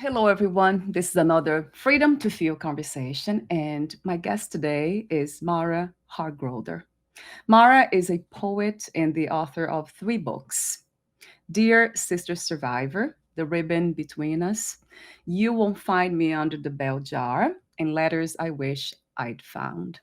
Hello, everyone. This is another Freedom to Feel conversation, and my guest today is Mara Hargroder. Mara is a poet and the author of three books: Dear Sister Survivor, The Ribbon Between Us, You Won't Find Me Under the Bell Jar, and Letters I Wish I'd Found.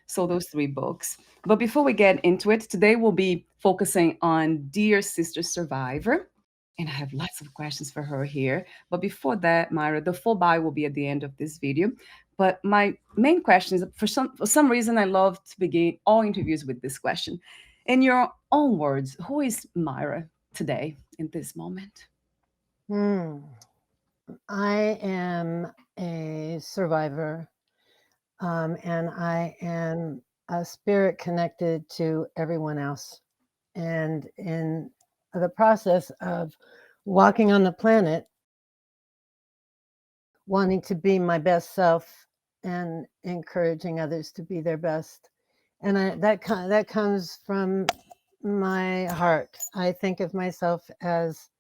So, those three books. But before we get into it, today we'll be focusing on Dear Sister Survivor. And I have lots of questions for her here. But before that, Myra, the full bio will be at the end of this video. But my main question is, for some reason, I love to begin all interviews with this question. In your own words, who is Myra today in this moment? Hmm. I am a survivor, and I am a spirit connected to everyone else. And in the process of walking on the planet, wanting to be my best self and encouraging others to be their best. And that comes from my heart. I think of myself as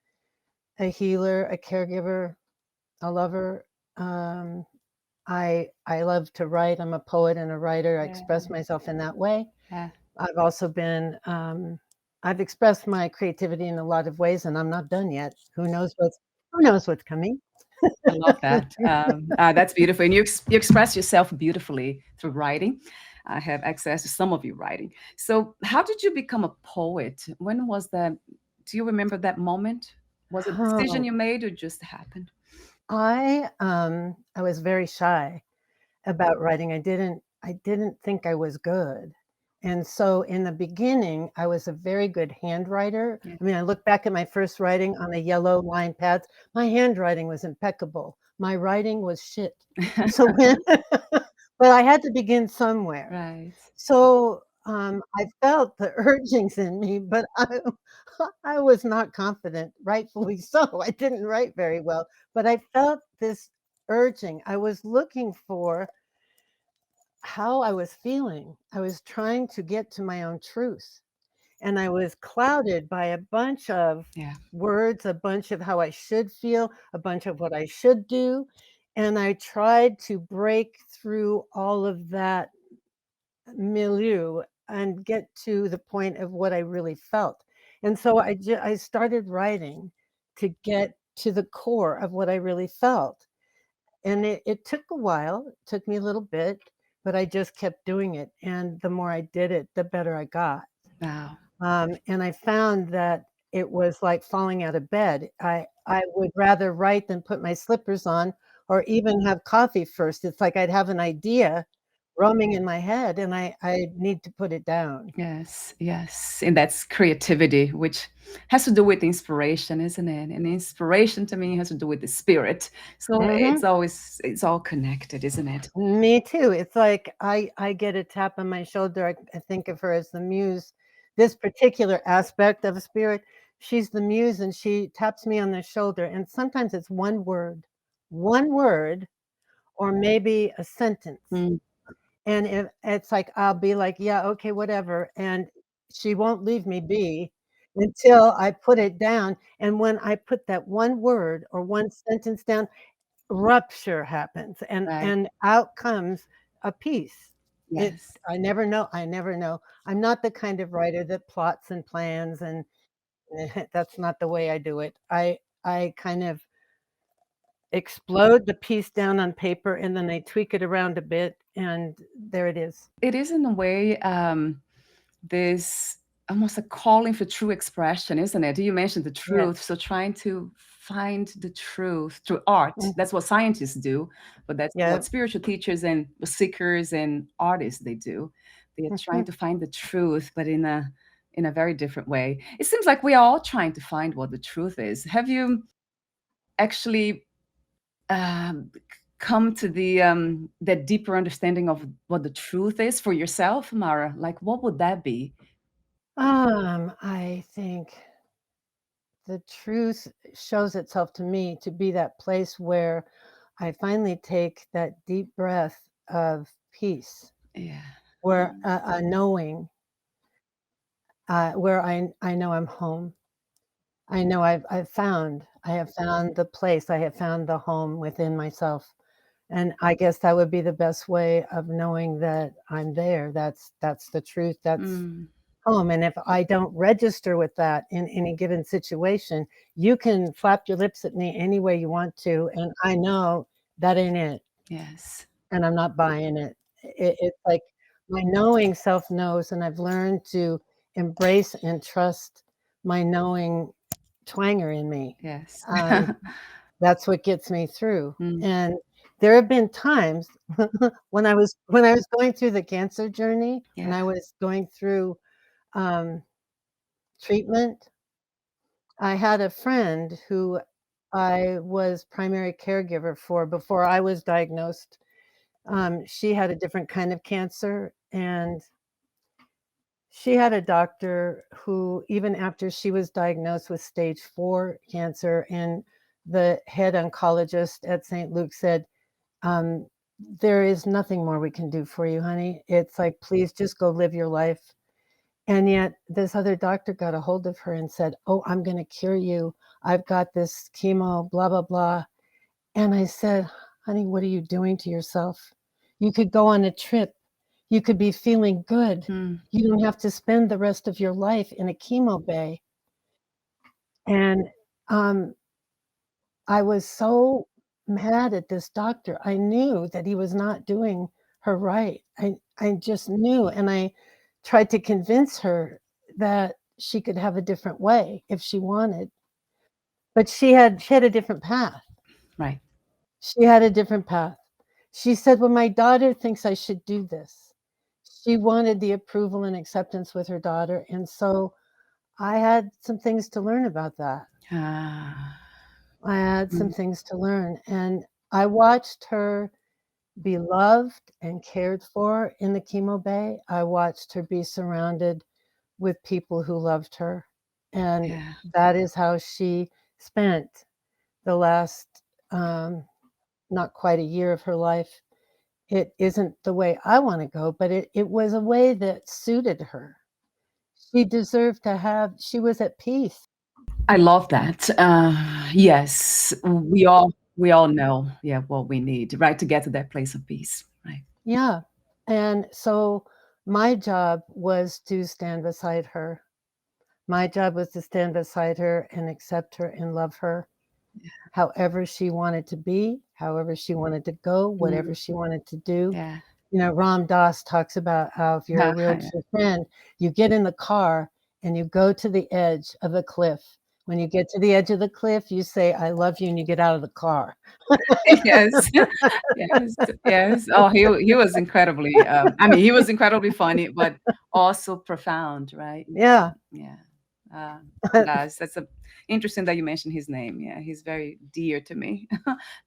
a healer, a caregiver, a lover. Um, I love to write. I'm a poet and a writer. I Yeah, express myself in that way. yeah. I've also been I've expressed my creativity in a lot of ways, and I'm not done yet. Who knows what's coming? I love that. That's beautiful. And you express yourself beautifully through writing. I have access to some of your writing. So, how did you become a poet? When was that? Do you remember that moment? Was it a decision Oh, you made or just happened? I was very shy about writing. I didn't think I was good. And so in the beginning, I was a very good handwriter. Yeah. I mean, I look back at my first writing on a yellow line pad. My handwriting was impeccable. My writing was shit. So when but I had to begin somewhere. Right. So I felt the urgings in me, but I was not confident, rightfully so. I didn't write very well, but I felt this urging. I was looking for how I was feeling. I was trying to get to my own truth. And I was clouded by a bunch of Yeah. words, a bunch of how I should feel, a bunch of what I should do. And I tried to break through all of that milieu and get to the point of what I really felt. And so I started writing to get to the core of what I really felt. And it took a while, it took me a little bit, but I just kept doing it. And the more I did it, the better I got. Wow. And I found that it was like falling out of bed. I would rather write than put my slippers on or even have coffee first. It's like I'd have an idea roaming in my head and I need to put it down. Yes, yes. And that's creativity, which has to do with inspiration, isn't it? And inspiration to me has to do with the spirit. So Mhm. it's all connected, isn't it? Me too. It's like I get a tap on my shoulder. I think of her as the muse. This particular aspect of a spirit, she's the muse, and she taps me on the shoulder. And sometimes it's one word, or maybe a sentence. Mm, And it's like I'll be like, yeah, okay, whatever. And she won't leave me be until I put it down. And when I put that one word or one sentence down, rupture happens right. and out comes a piece. It Yes. I never know. I'm not the kind of writer that plots and plans and that's not the way I do it. I kind of explode the piece down on paper and then I tweak it around a bit and there it is. It is in a way this almost a calling for true expression, isn't it? You mentioned the Yes. truth. So trying to find the truth through art. Mm, That's what scientists do, but that's yeah. what spiritual teachers and seekers and artists they do. They are trying Mhm. to find the truth, but in a very different way. It seems like we are all trying to find what the truth is. Have you actually um, come to the that deeper understanding of what the truth is for yourself, Mara? Like, what would that be? I think the truth shows itself to me to be that place where I finally take that deep breath of peace, Yeah. where a knowing, where I know I'm home. I know I've found I have found the place, I have found the home within myself, and I guess that would be the best way of knowing that I'm there. That's the truth, that's Mm, home, and if I don't register with that in any given situation, you can flap your lips at me any way you want to, and I know that ain't it, yes. and I'm not buying it. It's like my knowing self knows, and I've learned to embrace and trust my knowing twanger in me. Yes. Um, that's what gets me through, Mm, and there have been times when I was going through the cancer journey, and yeah. I was going through, um, treatment. I had a friend who I was primary caregiver for before I was diagnosed. She had a different kind of cancer, and she had a doctor who, even after she was diagnosed with stage 4 cancer, and the head oncologist at St. Luke said, um, "There is nothing more we can do for you, honey. It's like, please just go live your life." And yet this other doctor got a hold of her and said, "Oh, I'm gonna cure you. I've got this chemo, blah, blah, blah." And I said, "Honey, what are you doing to yourself? You could go on a trip. You could be feeling good. Mm, You don't have to spend the rest of your life in a chemo bay." And, um, I was so mad at this doctor. I knew that he was not doing her right. I just knew, and I tried to convince her that she could have a different way if she wanted, but she had a different path. right. She had a different path. She said, "Well, my daughter thinks I should do this." She wanted the approval and acceptance with her daughter, and so I had some things to learn about that. Ah, I had some mm, things to learn, and I watched her be loved and cared for in the chemo bay. I watched her be surrounded with people who loved her, and yeah. that is how she spent the last, not quite a year of her life. It isn't the way I wanna go, but it was a way that suited her. She deserved to have she was at peace. I love that. Yes, we all know, yeah, what we need, right, to get to that place of peace, right? Yeah, and so my job was to stand beside her. My job was to stand beside her and accept her and love her however she wanted to be, however she wanted to go, Mm, whatever she wanted to do. yeah. You know, Ram Dass talks about how if you're a real Yeah. true friend, you get in the car and you go to the edge of the cliff. When you get to the edge of the cliff, you say, "I love you," and you get out of the car. Yes. Yes, yes. Oh, he was incredibly, I mean, he was incredibly funny, but also profound, right? Yeah. Yeah. Uh, that's a interesting that you mentioned his name. Yeah, he's very dear to me,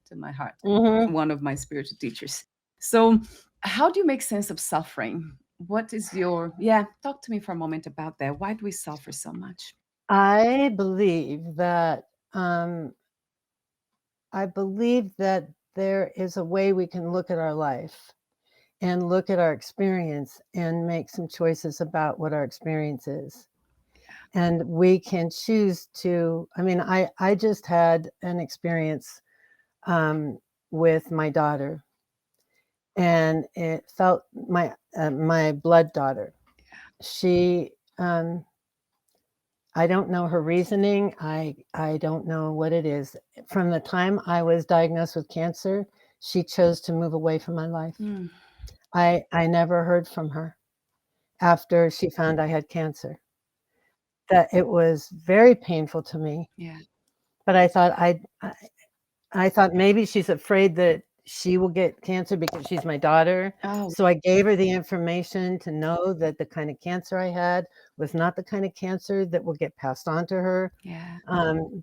to my heart. Mhm. One of my spiritual teachers. So, how do you make sense of suffering? What is your, yeah, talk to me for a moment about that. Why do we suffer so much? I believe that, um, I believe that there is a way we can look at our life and look at our experience and make some choices about what our experience is. And we can choose to I mean, I just had an experience, um, with my daughter, and it felt my blood daughter. She, I don't know her reasoning. I don't know what it is. From the time I was diagnosed with cancer, she chose to move away from my life. Mm, I never heard from her after she found I had cancer. That it was very painful to me, yeah. but I thought maybe she's afraid that she will get cancer because she's my daughter. Oh, So I gave her the information to know that the kind of cancer I had was not the kind of cancer that will get passed on to her. yeah.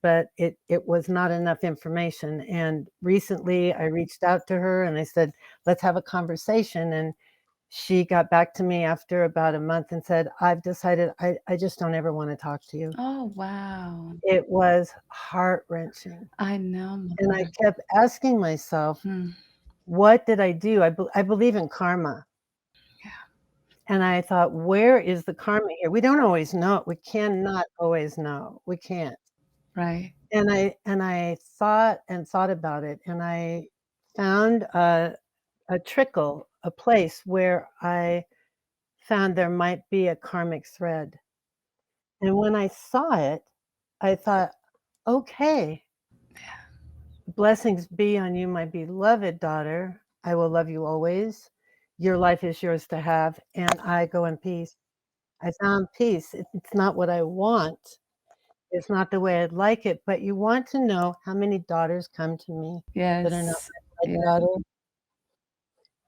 But it was not enough information. And recently I reached out to her and I said, let's have a conversation. And she got back to me after about a month and said, I've decided I just don't ever want to talk to you. Oh, wow. It was heart wrenching. I know. And I kept asking myself, Mm, what did I do? I believe in karma. yeah. And I thought, where is the karma here? We don't always know. We cannot always know. We can't. Right. And I thought and thought about it, and I found a trickle, a place where I found there might be a karmic thread. And when I saw it, I thought, "Okay, blessings be on you, my beloved daughter. I will love you always. Your life is yours to have, and I go in peace." I found peace. It's not what I want. It's not the way I'd like it, but you want to know how many daughters come to me that are not Yes. my Yeah. blood daughter?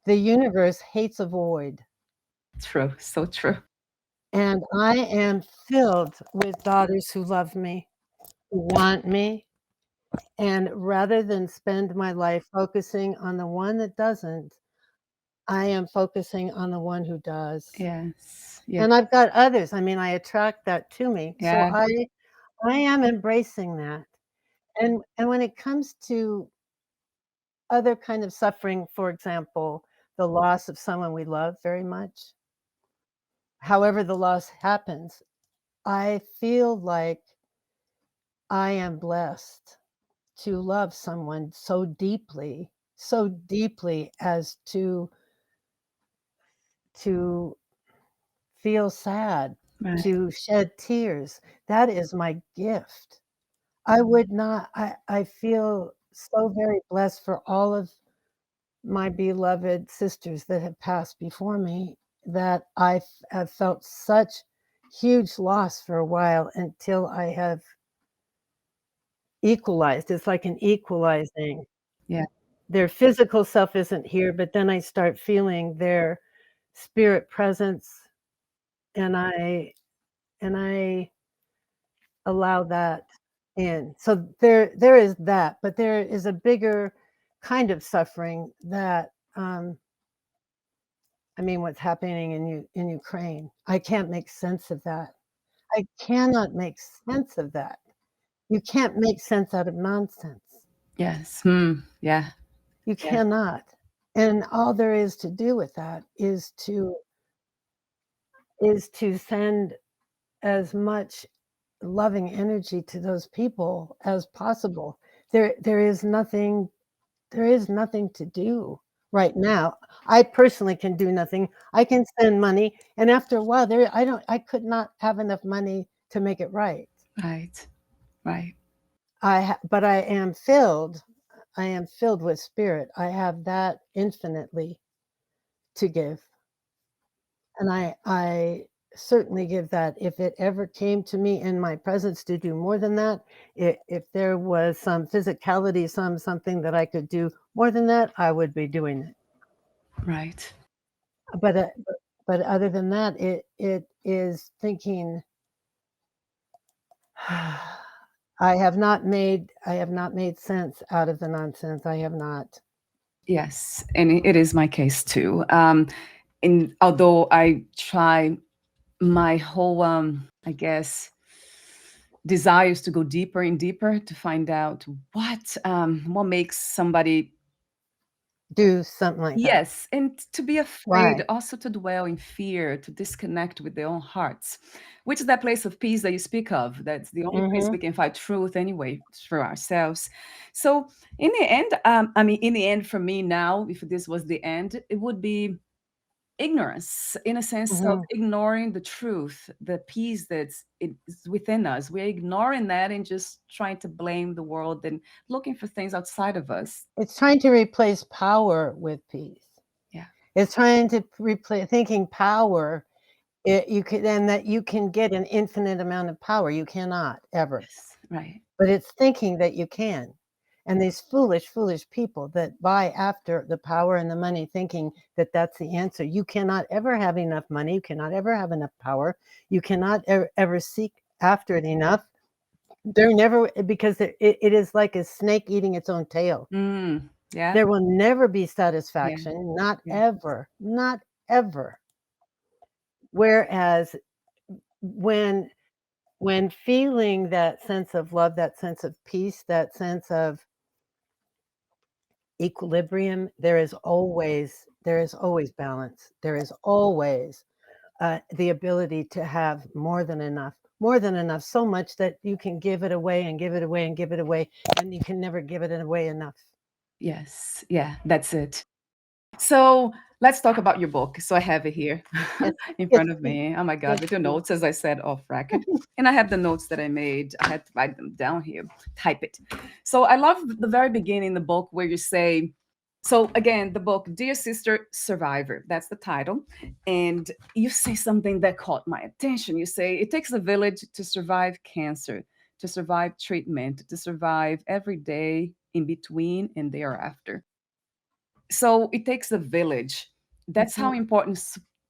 The universe hates a void, True. So true. and I am filled with daughters who love me, who want me, and rather than spend my life focusing on the one that doesn't, I am focusing on the one who does. Yes. Yeah. And I've got others. I mean, I attract that to me. So Yeah. I am embracing that. And when it comes to other kind of suffering, for example, the loss of someone we love very much, however the loss happens, I feel like I am blessed to love someone so deeply as to feel sad, Right. to shed tears. That is my gift. I would not I feel so very blessed for all of my beloved sisters that have passed before me that have felt such huge loss for a while until I have equalized. It's like an equalizing. Yeah. Their physical self isn't here, but then I start feeling their spirit presence, and I allow that in. So there is that, but there is a bigger kind of suffering that, I mean, what's happening in Ukraine. I can't make sense of that. I cannot make sense of that. You can't make sense out of nonsense. Yes. Hmm. Yeah. You Yeah. cannot. And all there is to do with that is to send as much loving energy to those people as possible. There is nothing to do right now. I personally can do nothing. I can spend money, and after a while, I could not have enough money to make it right. Right. Right. But I am filled. I am filled with spirit. I have that infinitely to give, and I certainly give that. If it ever came to me in my presence to do more than that, if there was some physicality, something that I could do more than that, I would be doing it. Right. But, uh, but other than that, it is thinking, I have not made sense out of the nonsense. I have not. Yes. And it is my case too. And although I try my whole, I guess, desires to go deeper and deeper to find out what makes somebody. Do something like that. Yes, and to be afraid, Why? also to dwell in fear, to disconnect with their own hearts, which is that place of peace that you speak of. That's the only place we Mhm. can find truth anyway for ourselves. So, in the end, I mean, in the end, for me now, if this was the end, it would be ignorance in a sense of Mhm. ignoring the truth, the peace it's within us. We're ignoring that and just trying to blame the world and looking for things outside of us. It's trying to replace power with peace. Yeah. It's trying to replace thinking power. You can and that you can get an infinite amount of power. You cannot ever. Yes. Right. But it's thinking that you can. And these foolish, foolish people that buy after the power and the money, thinking that that's the answer. You cannot ever have enough money. You cannot ever have enough power. You cannot ever seek after it enough. They're never, because it is like a snake eating its own tail. Yeah. There will never be Yeah. satisfaction, not Yeah. ever, not ever. Whereas when feeling that sense of love, that sense of peace, that sense of equilibrium, there is always balance. There is always the ability to have more than enough more than enough, so much that you can give it away and give it away and give it away, and you can never give it away enough. Yes. Yeah, that's it. So let's talk about your book. So I have it here Yes, in yes, front of me. Oh my God, yes, with your please. notes, as I said, off record. And I have the notes that I made. I had to write them down here, type it. So I love the very beginning in the book where you say, so again, the book, Dear Sister Survivor, that's the title. And you say something that caught my attention. You say, it takes a village to survive cancer, to survive treatment, to survive every day in between and thereafter. So it takes a village. That's Mhm.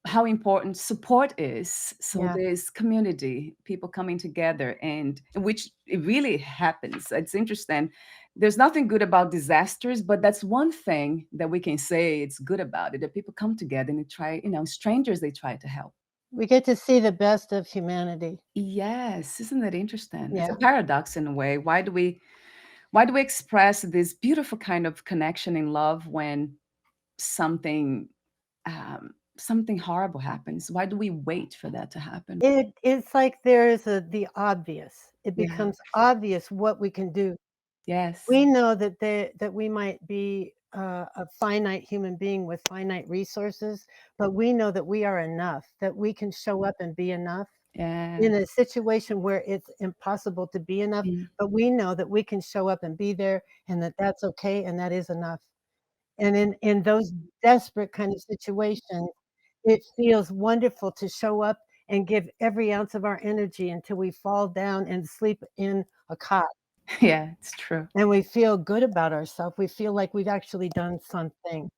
how important support is. So Yeah. there's community, people coming together, and which it really happens. It's interesting. There's nothing good about disasters, but that's one thing that we can say it's good about it, that people come together and they try, strangers, they try to help. We get to see the best of humanity. Yes, isn't that interesting? It's a Yeah. paradox in a way. Why do we express this beautiful kind of connection and love when something horrible happens? Why do we wait for that to happen? It's like there's the obvious. It Yeah. becomes obvious what we can do. Yes. We know that we might be a finite human being with finite resources, but we know that we are enough, that we can show up and be enough Yeah. in a situation where it's impossible to be enough, Mm. but we know that we can show up and be there and that that's okay and that is enough. And in those desperate kind of situations, it feels wonderful to show up and give every ounce of our energy until we fall down and sleep in a cot, Yeah, it's true. and we feel good about ourselves. We feel like we've actually done something.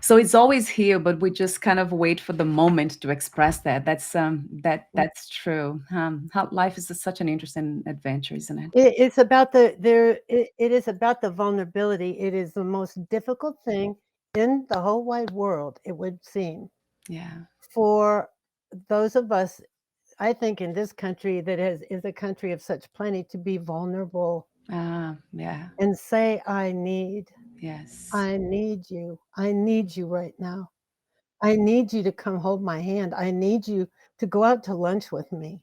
So it's always here, but we just kind of wait for the moment to express that. That's true. How life is such an interesting adventure, isn't it? It's about it is about the vulnerability. It is the most difficult thing in the whole wide world, it would seem, Yeah. for those of us, I think, in this country that is a country of such plenty, to be vulnerable Yeah. and say, Yes. I need you. I need you right now. I need you to come hold my hand. I need you to go out to lunch with me.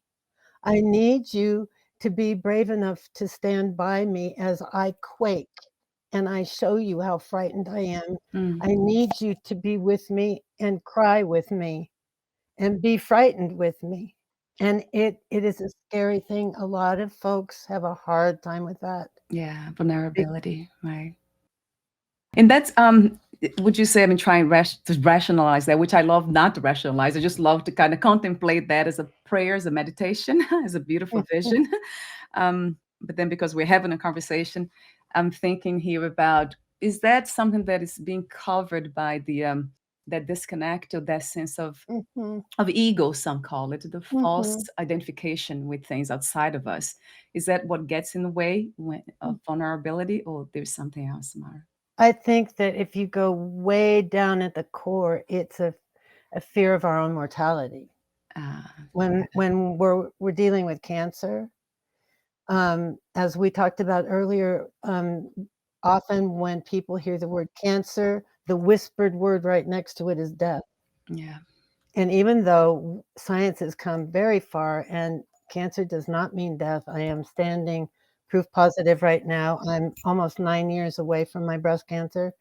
I need you to be brave enough to stand by me as I quake and I show you how frightened I am. Mm. I need you to be with me and cry with me and be frightened with me. And it is a scary thing. A lot of folks have a hard time with that. Yeah, Be- vulnerability, right? And that's would you say I've been trying to rationalize that, which I love not to rationalize. I just love to kind of contemplate that as a prayer, as a meditation, as a beautiful vision. But then because we're having a conversation, I'm thinking here about, is that something that is being covered by the that disconnect or that sense Mhm, of ego, some call it, the false mhm. identification with things outside of us. Is that what gets in the way of vulnerability, or there's something else, Mara? I think that if you go way down at the core, it's a fear of our own mortality. Yeah. When we're dealing with cancer, as we talked about earlier, often when people hear the word cancer, the whispered word right next to it is death. Yeah. And even though science has come very far and cancer does not mean death, I am standing proof positive right now. I'm almost 9 years away from my breast cancer,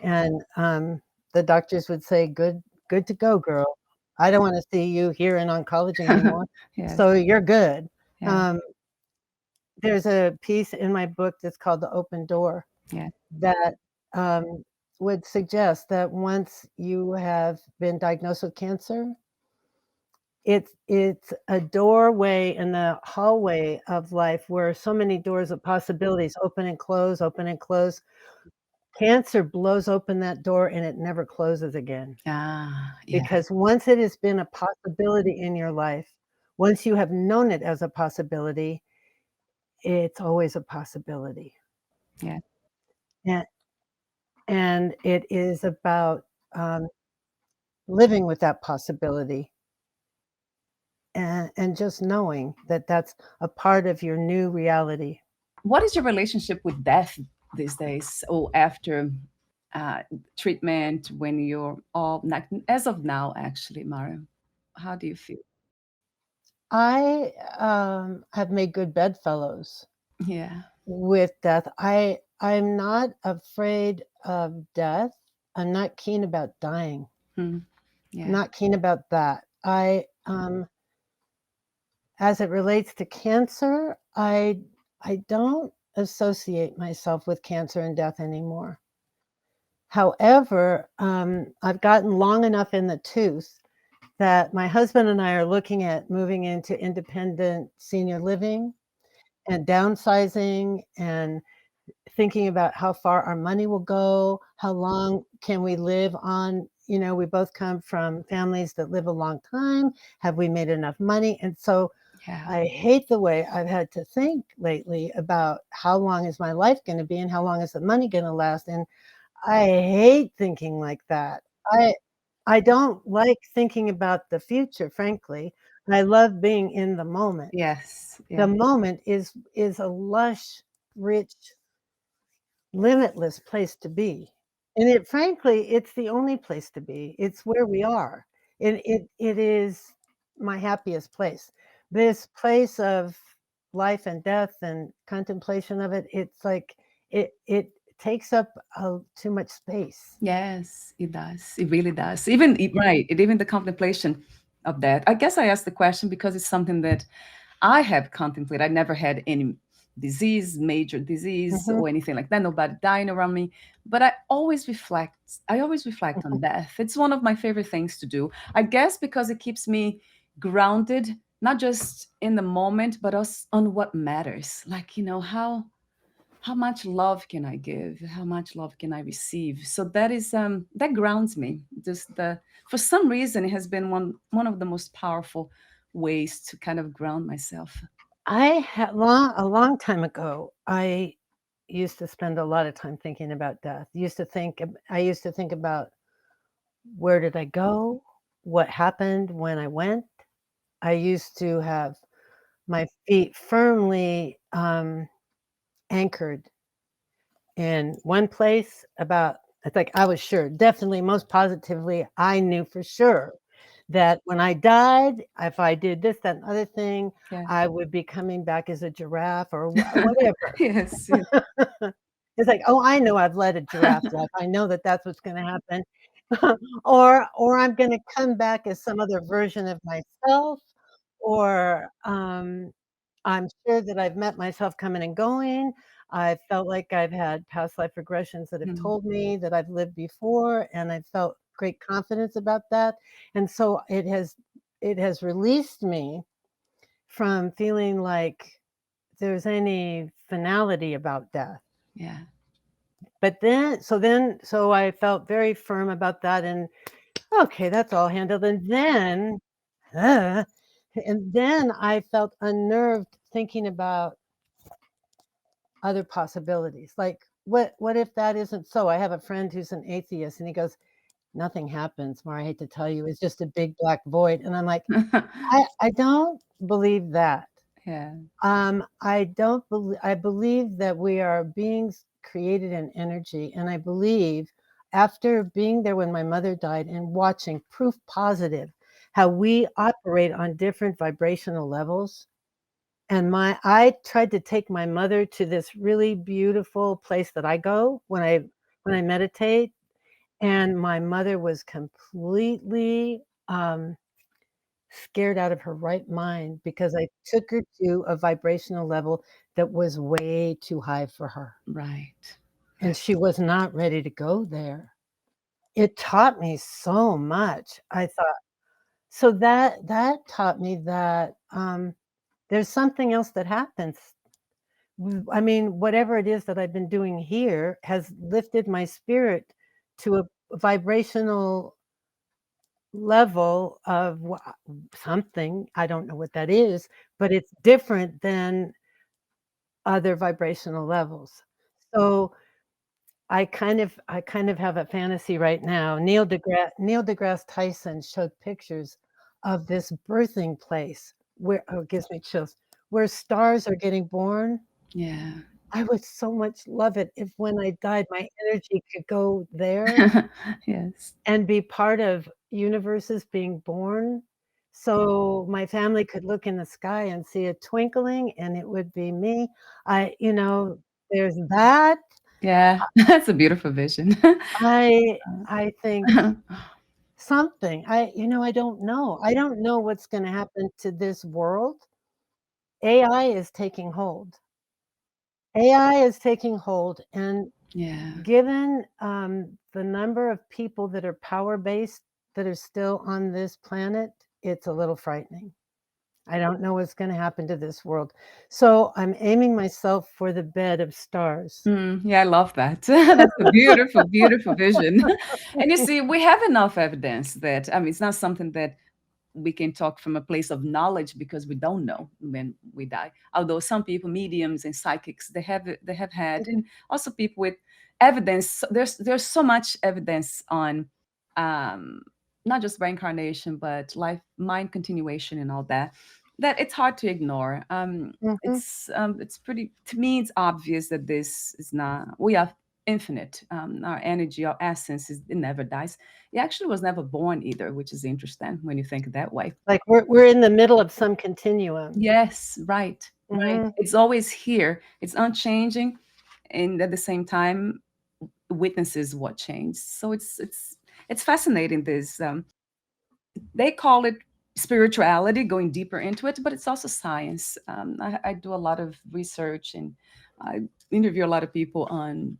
and the doctors would say, "Good to go, girl. I don't want to see you here in oncology anymore, Yes. so you're good." Yeah. Um, there's a piece in my book that's called "The Open Door" Yeah. that um, would suggest that once you have been diagnosed with cancer, it's a doorway in the hallway of life where so many doors of possibilities open and close, open and close. Cancer blows open that door and it never closes again. Yeah. Because once it has been a possibility in your life, once you have known it as a possibility, it's always a possibility. Yeah. And, and it is about living with that possibility and just knowing that that's a part of your new reality. What is your relationship with death these days, or after uh, treatment, when you're all, like, as of now, actually, Mara? How do you feel? I, have made good bedfellows Yeah. with death. I'm not afraid of death. I'm not keen about dying. Mm. Yeah. Not keen about that. As it relates to cancer, I don't associate myself with cancer and death anymore. However, I've gotten long enough in the tooth that my husband and I are looking at moving into independent senior living and downsizing and thinking about how far our money will go, how long can we live on, we both come from families that live a long time. Have we made enough money? And so Yeah. I hate the way I've had to think lately about how long is my life going to be and how long is the money going to last. And I hate thinking like that. I I don't like thinking about the future, frankly. I love being in the moment. Yes. The Yeah. moment is a lush, rich, limitless place to be. And it frankly, it's the only place to be. It's where we are. It is my happiest place. This place of life and death and contemplation of it, it's like it takes up too much space. Yes, it does. It really does. Even right, even the contemplation of that. I guess I asked the question because it's something that I have contemplated. I never had any disease, major disease, Mhm, or anything like that. Nobody dying around me. But I always reflect. I always reflect on mhm. death. It's one of my favorite things to do. I guess because it keeps me grounded, not just in the moment, but also on what matters. Like, how much love can I give, how much love can I receive? So that is that grounds me. Just the For some reason it has been one of the most powerful ways to kind of ground myself. I had a long time ago, I used to spend a lot of time thinking about death. I used to think about where did I go? What happened when I went? I used to have my feet firmly, anchored in one place about it's like I was sure, definitely, most positively, I knew for sure that when I died, if I did this, that, and other thing, Yeah. I would be coming back as a giraffe or whatever. Yes. Yeah. It's like, "Oh, I know I've led a giraffe life. I know that that's what's gonna happen." Or I'm gonna come back as some other version of myself, or, I'm sure that I've met myself coming and going. I felt like I've had past life regressions that have Mm. told me that I've lived before, and I felt great confidence about that, and so it has released me from feeling like there's any finality about death. Yeah. But so I felt very firm about that and, "Okay, that's all handled," uh, and then I felt unnerved thinking about other possibilities, like, what if that isn't so? I have a friend who's an atheist, and he goes, "Nothing happens, Mara, I hate to tell you, it's just a big black void," and I'm like, I don't believe that. Yeah. I don't believe. I believe that we are beings created in energy, and I believe after being there when my mother died and watching proof positive how we operate on different vibrational levels, and my I tried to take my mother to this really beautiful place that I go when I meditate, and my mother was completely, scared out of her right mind because I took her to a vibrational level that was way too high for her, Right. and Right. she was not ready to go there. It taught me so much. I thought so that taught me that, there's something else that happens. I mean, whatever it is that I've been doing here has lifted my spirit to a vibrational level of something. I don't know what that is, but it's different than other vibrational levels. So I kind of have a fantasy right now. Neil deGrasse Tyson showed pictures of this birthing place where oh, it gives me chills, where stars are getting born. Yeah. I would so much love it if when I died, my energy could go there Yes. and be part of universes being born. so my family could look in the sky and see a twinkling, and it would be me. There's that. Yeah, that's a beautiful vision. I think something. I don't know. I don't know what's gonna happen to this world. AI is taking hold. AI is taking hold, and Yeah. given, the number of people that are power-based that are still on this planet, it's a little frightening. I don't know what's gonna happen to this world. So, I'm aiming myself for the bed of stars. Yeah, I love that. That's a beautiful, beautiful vision. And you see, we have enough evidence that, I mean, it's not something that we can talk from a place of knowledge because we don't know when we die. Although some people, mediums and psychics, they have had, and also people with evidence. There's so much evidence on um, not just reincarnation, but life, mind continuation, and all that. That it's hard to ignore. Mhm. It's pretty, to me. It's obvious that this is not. We are infinite. Our energy, our essence, it never dies. He actually was never born either, which is interesting when you think that way. Like, we're in the middle of some continuum. Yes, right, right. Mhm. It's always here. It's unchanging, and at the same time, witnesses what changed. So it's fascinating. This they call it spirituality, going deeper into it, but it's also science. I do a lot of research and I interview a lot of people on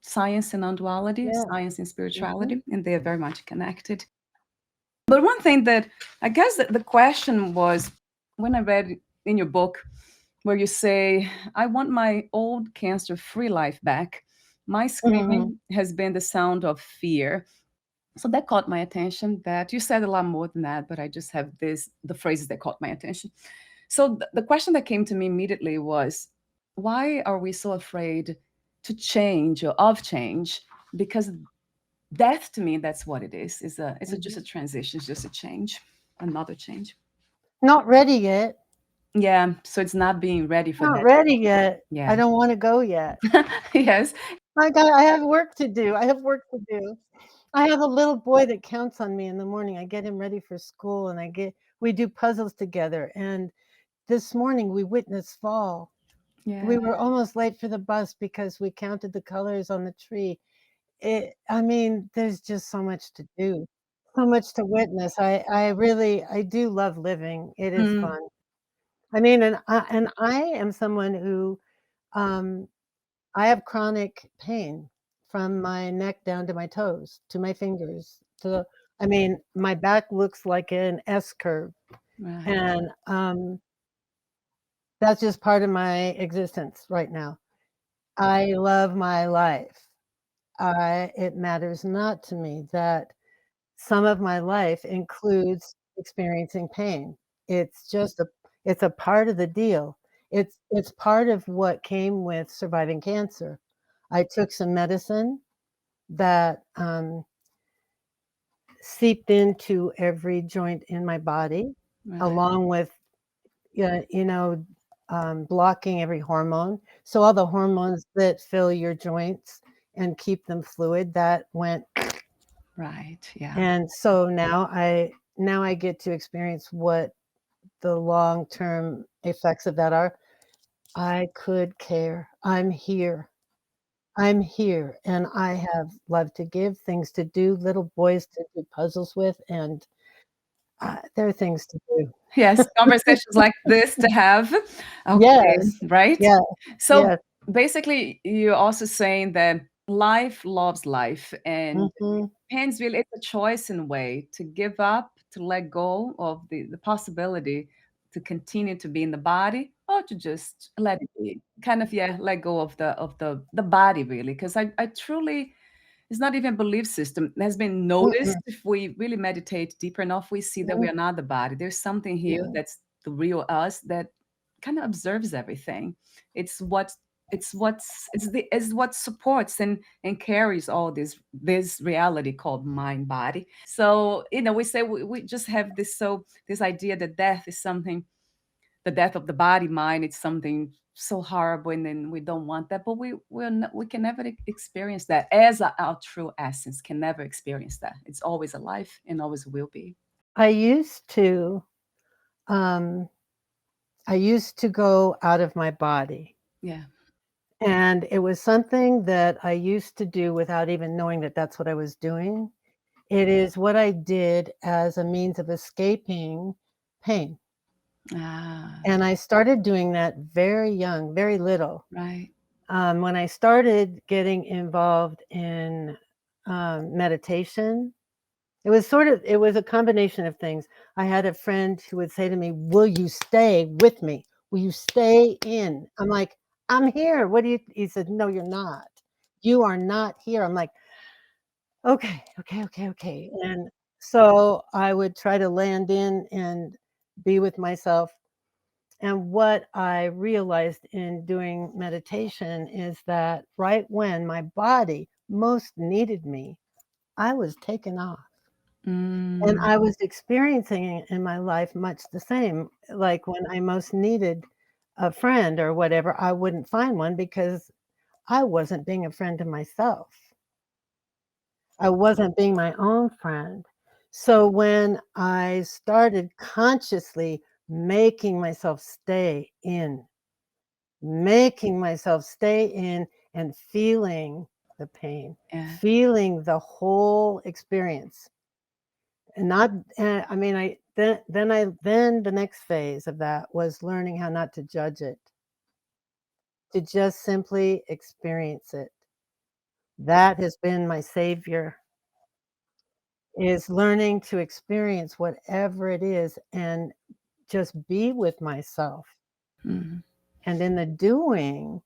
science and non-duality, Yeah. science and Mhm. spirituality, and they are very much connected. But one thing that I guess that the question was when I read in your book where you say, I want my old cancer free life back. My Mhm. screaming has been the sound of fear. So that caught my attention. That you said a lot more than that, but I just have the phrases that caught my attention. So the question that came to me immediately was, why are we so afraid to change or of change? Because death to me, that's what it is. Just Mhm. a transition, it's just a change, another change. Not ready yet. Yeah. So it's not being ready for Not that. ready yet. I Yeah. don't wanna go yet. Yes. I have work to do. I have work to do. I have a little boy that counts on me in the morning. I get him ready for school, and I get we do puzzles together, and this morning we witnessed fall. Yeah. We were almost late for the bus because we counted the colors on the tree. I mean, there's just so much to do, so much to witness. I really I do love living. It is Mm, fun. I mean, and I am someone who, um I have chronic pain from my neck down to my toes, to my fingers, to I mean, my back looks like an S curve, right. and, that's just part of my existence right now. I love my life. I It matters not to me that some of my life includes experiencing pain. It's just it's a part of the deal. It's part of what came with surviving cancer. I took some medicine that, seeped into every joint in my body, Right. along with, yeah, blocking every hormone. So all the hormones that fill your joints and keep them fluid, that went, Right. Yeah. and so now I get to experience what the long-term effects of that are. I could care. I'm here. I'm here, and I have love to give, things to do, little boys to do puzzles with, and, there are things to do. Yes, conversations like this to have. Okay, Yes. right? Yeah. So Yes. basically, you're also saying that life loves life, and Mhm. depends really, it's a choice in a way to give up, to let go of the possibility to continue to be in the body or to just let it be. Kind of, yeah, let go of the body really. Because I truly, it's not even a belief system. It has been noticed Mm-mm. if we really meditate deeper enough, we see that we Mhm. are not the body. There's something here Yeah. that's the real us that kind of observes everything. It's what it's what supports and carries all this reality called mind body. So we say we just have this idea that death is something, the death of the body mind, it's something so horrible, and then we don't want that, but we can never experience that as our true essence, can never experience that. It's always alive and always will be. I used to. um, I used to go out of my body, Yeah. and it was something that I used to do without even knowing that that's what I was doing. It is what I did as a means of escaping pain, Ah, and I started doing that very young, very little. right. When I started getting involved in, meditation, it was a combination of things. I had a friend who would say to me, "Will you stay with me? Will you stay in?" I'm like, "I'm here. What do you" he said, "No, you're not. You are not here." I'm like, "Okay, okay, okay, okay." And so I would try to land in and be with myself. And what I realized in doing meditation is that right when my body most needed me, I was taken off. And Mm, I was experiencing in my life much the same. Like when I most needed a friend or whatever, I wouldn't find one because I wasn't being a friend to myself. I wasn't being my own friend. So when I started consciously making myself stay in, making myself stay in and feeling the pain, yeah. feeling the whole experience. And not I mean, I then the next phase of that was learning how not to judge it, to just simply experience it. That has been my savior, is learning to experience whatever it is and just be with myself. Mhm. And in the doing,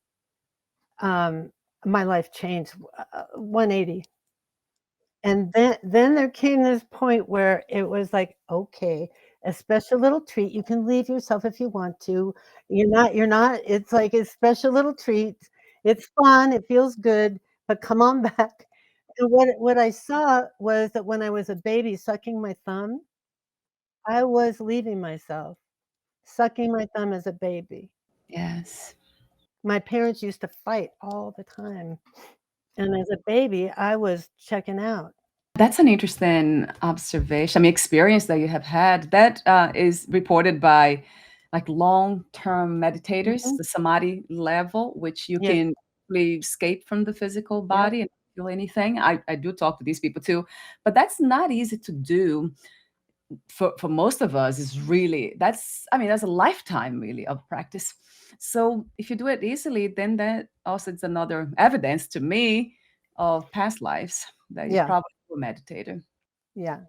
um, my life changed 180. And then there came this point where it was like, "Okay, a special little treat, you can leave yourself if you want to. You're not it's like a special little treat. It's fun, it feels good, but come on back." And what I saw was that when I was a baby sucking my thumb, I was leaving myself, sucking my thumb as a baby. Yes. My parents used to fight all the time, and as a baby, I was checking out. That's an interesting observation, I mean, experience that you have had. That is reported by like long-term meditators, Mhm. the samadhi level, which you Yes. can really escape from the physical Yep. body and feel anything. I do talk to these people too, but that's not easy to do for most of us. Is really that's I mean that's a lifetime really of practice. So if you do it easily, then that also is another evidence to me of past lives that you Yeah. probably were a meditator. Yeah.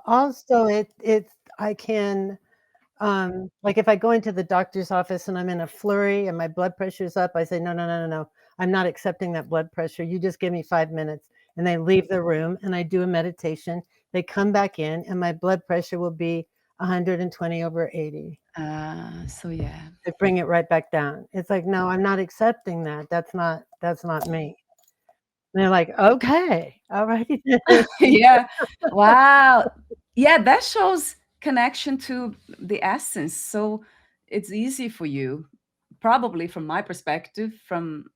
Also, it's I can, like, if I go into the doctor's office and I'm in a flurry and my blood pressure's up, I say, "No, no, no, no, no. I'm not accepting that blood pressure. You just give me 5 minutes." And they leave the room, and I do a meditation. They come back in, and my blood pressure will be 120/80. So yeah. They bring it right back down. It's like, "No, I'm not accepting that. That's not me." And they're like, "Okay. Alrighty then." Yeah. Wow. Yeah, that shows connection to the essence. So it's easy for you, probably from my perspective, from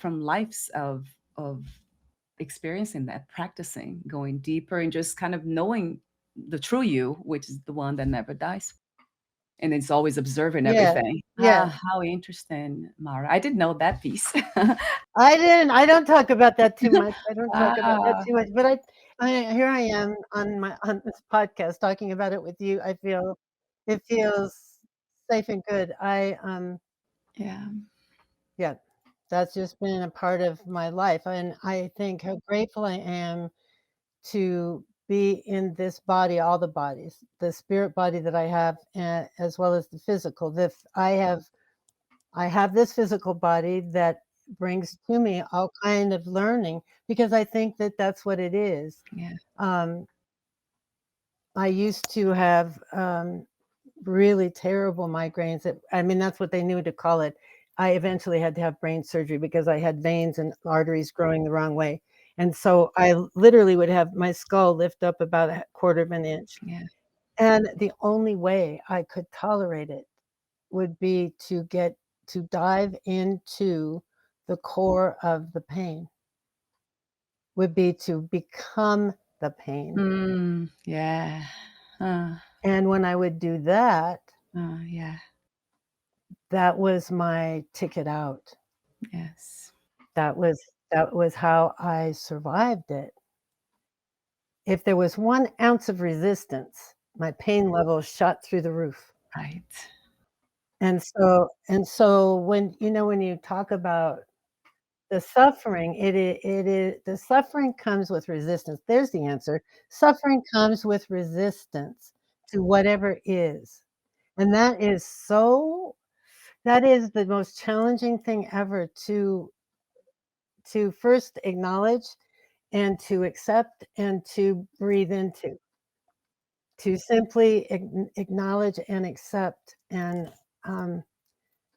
lives of experiencing that, practicing, going deeper, and just kind of knowing the true you, which is the one that never dies. And it's always observing Yeah. everything. Yeah. How interesting, Mara. I didn't know that piece. I don't talk about that too much. I don't talk about that Ah, too much, but I here I am on this podcast talking about it with you. I feel it feels safe and good. yeah, Yeah, that's just been a part of my life, and I think how grateful I am to be in this body, all the bodies, the spirit body that I have, as well as the physical. I have this physical body that brings to me all kind of learning because I think that that's what it is. yeah, Um, I used to have really terrible migraines. I mean, that's what they knew to call it. I eventually had to have brain surgery because I had veins and arteries growing the wrong way. And so I literally would have my skull lift up about a quarter of an inch. yeah. And the only way I could tolerate it would be to dive into the core of the pain, would be to become the pain. Yeah. Huh. And when I would do that, Yeah. that was my ticket out. Yes. That was that was how I survived it. If there was 1 ounce of resistance, my pain level shot through the roof. Right. And so when when you talk about the suffering, it is the suffering comes with resistance. There's the answer. Suffering comes with resistance to whatever is. And that is the most challenging thing ever to first acknowledge and to accept and to breathe into. To simply acknowledge and accept and um,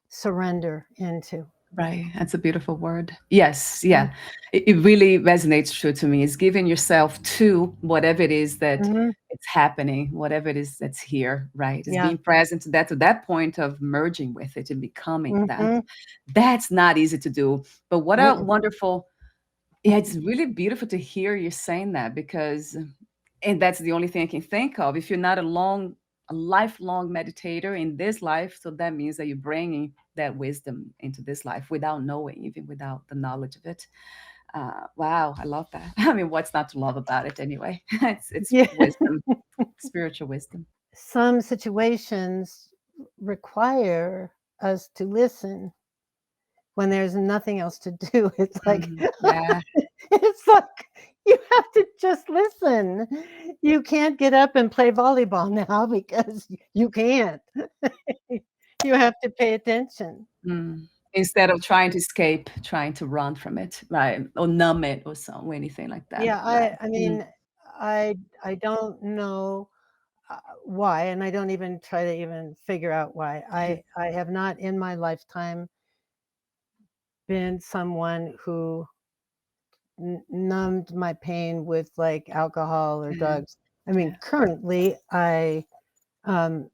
surrender into. Right. That's a beautiful word. Yes. Mm. Yeah. It really resonates true to me. It's giving yourself to whatever it is that Mhm. it's happening, whatever it is that's here, right? It's Yeah. being present to that point of merging with it and becoming that. Mhm. That's not easy to do. But what a Mm-mm. wonderful, yeah, it's really beautiful to hear you saying that because, and that's the only thing I can think of. If you're not a lifelong meditator in this life, so that means that you're bringing that wisdom into this life without knowing, even without the knowledge of it. Wow, I love that. I mean, what's not to love about it anyway? It's Yeah. wisdom, spiritual wisdom. Some situations require us to listen when there's nothing else to do. It's like Yeah, it's like you have to just listen. You can't get up and play volleyball now because you can't. You have to pay attention. mm. Instead of trying to escape, trying to run from it, right, or numb it, or some anything like that, Yeah, right? I mean, I don't know, why, and I don't even try to even figure out why. I have not in my lifetime been someone who numbed my pain with, like, alcohol or Yeah, drugs. I mean, yeah. currently, um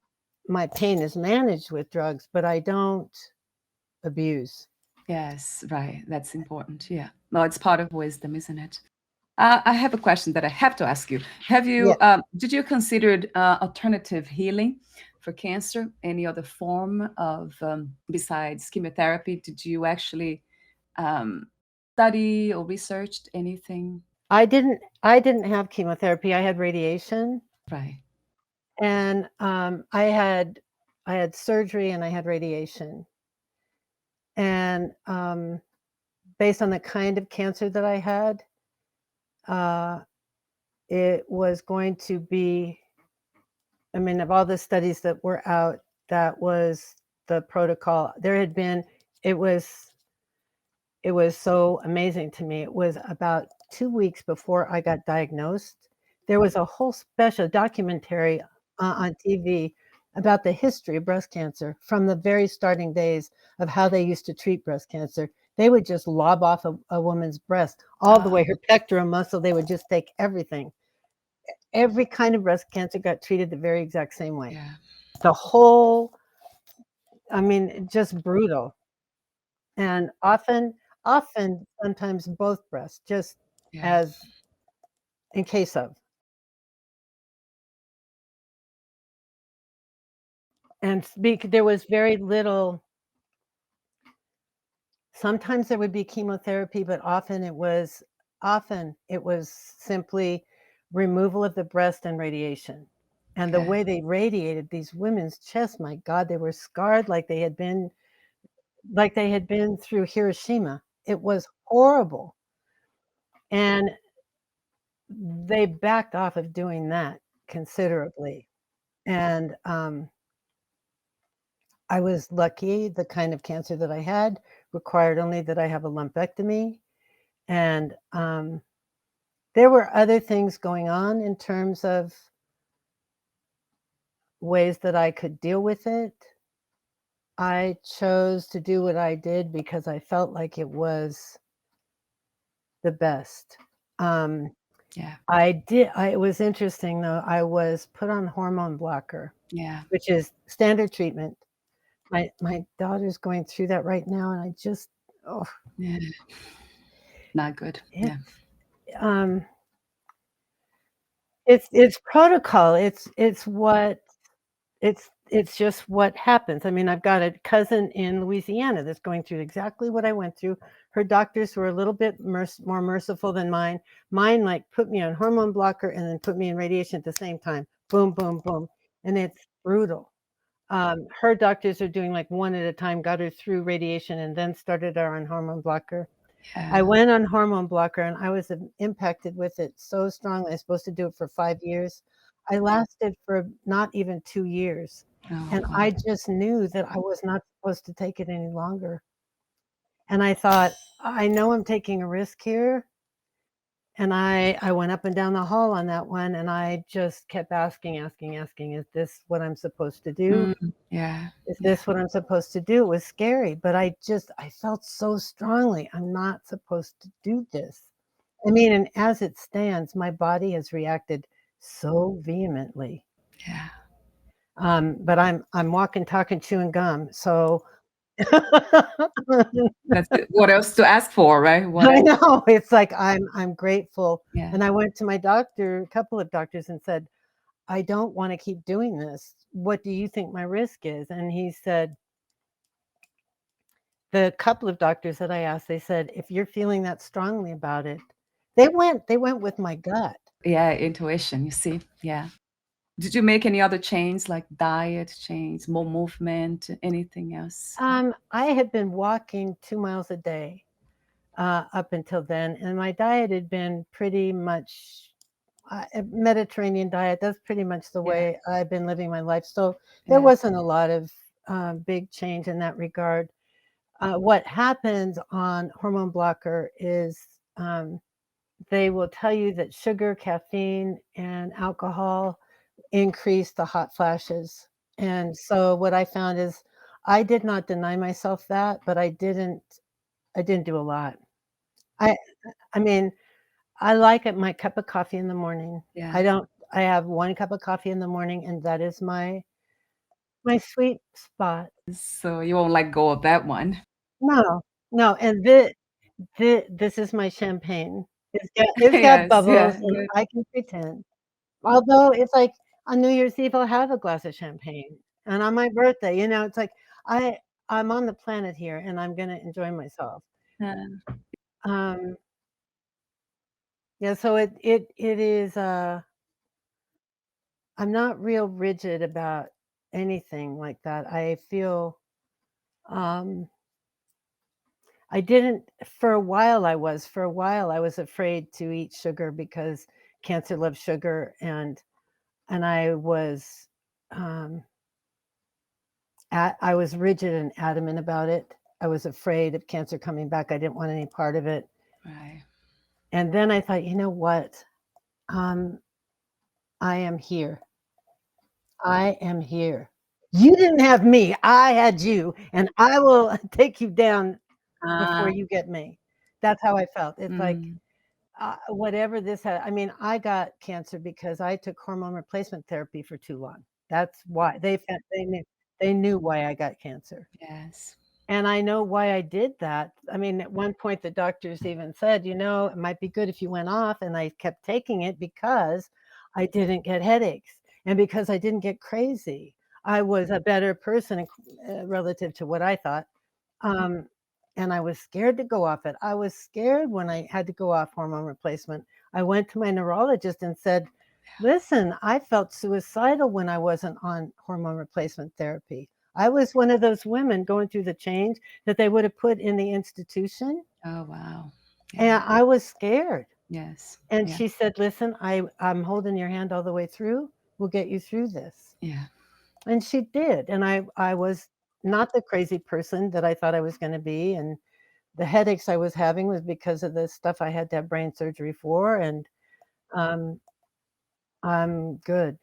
my pain is managed with drugs, but I don't abuse. Yes, right. That's important. Yeah. Well, it's part of wisdom, isn't it? I have a question that I have to ask you. Yeah, Did you consider alternative healing for cancer? Any other form of, besides chemotherapy? Did you actually um, study or researched anything? I didn't have chemotherapy, I had radiation, Right. and, I had surgery and I had radiation, and, based on the kind of cancer that I had, uh, it was going to be I mean, of all the studies that were out, that was the protocol. It was it was so amazing to me. It was about 2 weeks before I got diagnosed. There was a whole special documentary on TV about the history of breast cancer from the very starting days of how they used to treat breast cancer. They would just lob off a woman's breast all the way, Oh, her pectoral muscle, they would just take everything. Every kind of breast cancer got treated the very exact same way. yeah. The whole I mean, just brutal, and often, sometimes both breasts, just Yeah. as in case of. And speak there was very little sometimes there would be chemotherapy, but often it was simply removal of the breast and radiation. And the Okay. way they radiated these women's chests, my god, they were scarred like they had been through Hiroshima. It was horrible, and they backed off of doing that considerably, and, I was lucky. The kind of cancer that I had required only that I have a lumpectomy, and, there were other things going on in terms of ways that I could deal with it. I chose to do what I did because I felt like it was the best. Um, Yeah. it was interesting though, I was put on hormone blocker, Yeah. which is standard treatment. My daughter's going through that right now, and I just oh, Yeah. Not good. it Yeah. um, It's protocol. It's just what happens. I mean, I've got a cousin in Louisiana that's going through exactly what I went through. Her doctors were a little bit more merciful than mine. Mine, like, put me on hormone blocker and then put me in radiation at the same time. Boom, boom, boom, and it's brutal. Her doctors are doing, like, one at a time, got her through radiation and then started her on hormone blocker. I Yeah. went on hormone blocker, and I was impacted with it so strongly. I was supposed to do it for 5 years. I lasted for not even 2 years, Oh, and wow. I just knew that I was not supposed to take it any longer, and I thought, "I know I'm taking a risk here," and I went up and down the hall on that one, and I just kept asking, "Is this what I'm supposed to do? Yeah. Is Yeah. this what I'm supposed to do?" It was scary, but I felt so strongly, I'm not supposed to do this. I mean, and as it stands, my body has reacted so vehemently. Yeah. But I'm walking, talking, chewing gum, so That's it. What else to ask for, right? What I else? know, it's like I'm grateful, Yeah. and I went to my doctor, a couple of doctors, and said, "I don't wanna keep doing this. What do you think my risk is?" And he said, the couple of doctors that I asked, they said, "If you're feeling that strongly about it," they went with my gut. Yeah, intuition, you see? Yeah. Did you make any other change, like diet change, more movement, anything else? I had been walking 2 miles a day, up until then, and my diet had been pretty much a Mediterranean diet. That's pretty much the Yeah, way I've been living my life, so there yeah, wasn't a lot of, big change in that regard. What happens on hormone blocker is, they will tell you that sugar, caffeine, and alcohol increase the hot flashes, and so what I found is I did not deny myself that, but I didn't do a lot. I I mean, I like it my cup of coffee in the morning. yeah. I have 1 cup of coffee in the morning, and that is my sweet spot. So you won't let go of that one. No, no, and this is my champagne. It's got Yes, bubbles, yeah, and good. I can pretend. Although it's like on New Year's Eve, I'll have a glass of champagne, and on my birthday, it's like I I'm on the planet here, and I'm gonna enjoy myself. Yeah. Um, yeah, so it is, I'm not real rigid about anything like that. I feel, um I didn't for a while, I was afraid to eat sugar because cancer loves sugar, and um I was rigid and adamant about it. I was afraid of cancer coming back. I didn't want any part of it. Right. And then I thought, you know what? Um, I am here. I am here. You didn't have me. I had you, and I will take you down before Ah, you get me. That's how I felt. It's like mm, whatever this had. I mean, I got cancer because I took hormone replacement therapy for too long. That's why they knew why I got cancer. yes. And I know why I did that. I mean, at one point, the doctors even said, "It might be good if you went off." And I kept taking it because I didn't get headaches and because I didn't get crazy. I was a better person relative to what I thought. Um, and I was scared to go off it. I was scared when I had to go off hormone replacement. I went to my neurologist and said, "Listen, I felt suicidal when I wasn't on hormone replacement therapy. I was one of those women going through the change that they would have put in the institution, Oh, wow. Yeah, and I was scared." yes. And Yeah, she said, "Listen, I'm holding your hand all the way through. We'll get you through this." yeah. And she did. And I was not the crazy person that I thought I was going to be. And the headaches I was having was because of the stuff I had to have brain surgery for. And um, I'm good.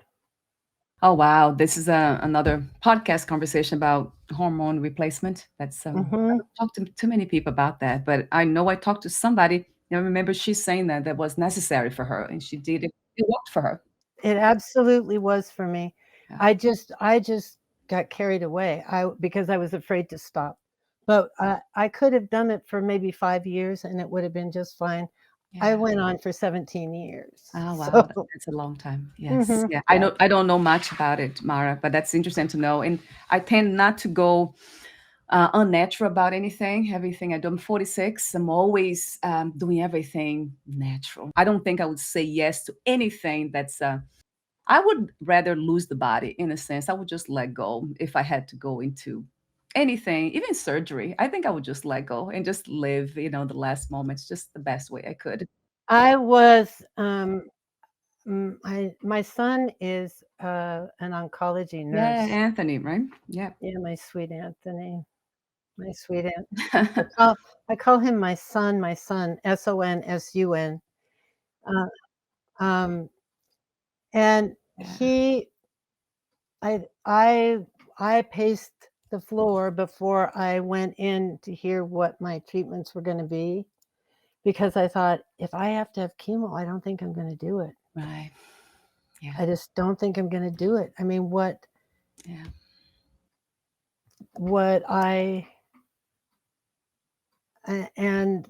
Oh, wow. This is another podcast conversation about hormone replacement. That's I Hmm. don't talk to too many people about that, but I know I talked to somebody. I remember she saying that was necessary for her, and she did it. It worked for her. It absolutely was for me. Yeah. I just got carried away. Because I was afraid to stop. But I could have done it for maybe 5 years and it would have been just fine. I Yeah. went on for 17 years. Oh wow, So that's a long time. Yes. mhm, Yeah. I yeah. know I don't know much about it, Mara, but that's interesting to know. And I tend not to go unnatural about anything. Everything I do. I'm 46. I'm always doing everything natural. I don't think I would say yes to anything that's I would rather lose the body in a sense. I would just let go if I had to go into anything, even surgery. I think I would just let go and just live, the last moments just the best way I could. I was, my son is, an oncology Yeah, nurse. Anthony, right? Yeah. Yeah, my sweet Anthony, my sweet An I call I call him my son, SONSUN, uh, um, and Yeah. I I I paced the floor before I went in to hear what my treatments were gonna be, because I thought, "If I have to have chemo, I don't think I'm gonna do it. Right. Yeah. I just don't think I'm gonna do it." I mean, Yeah. what I and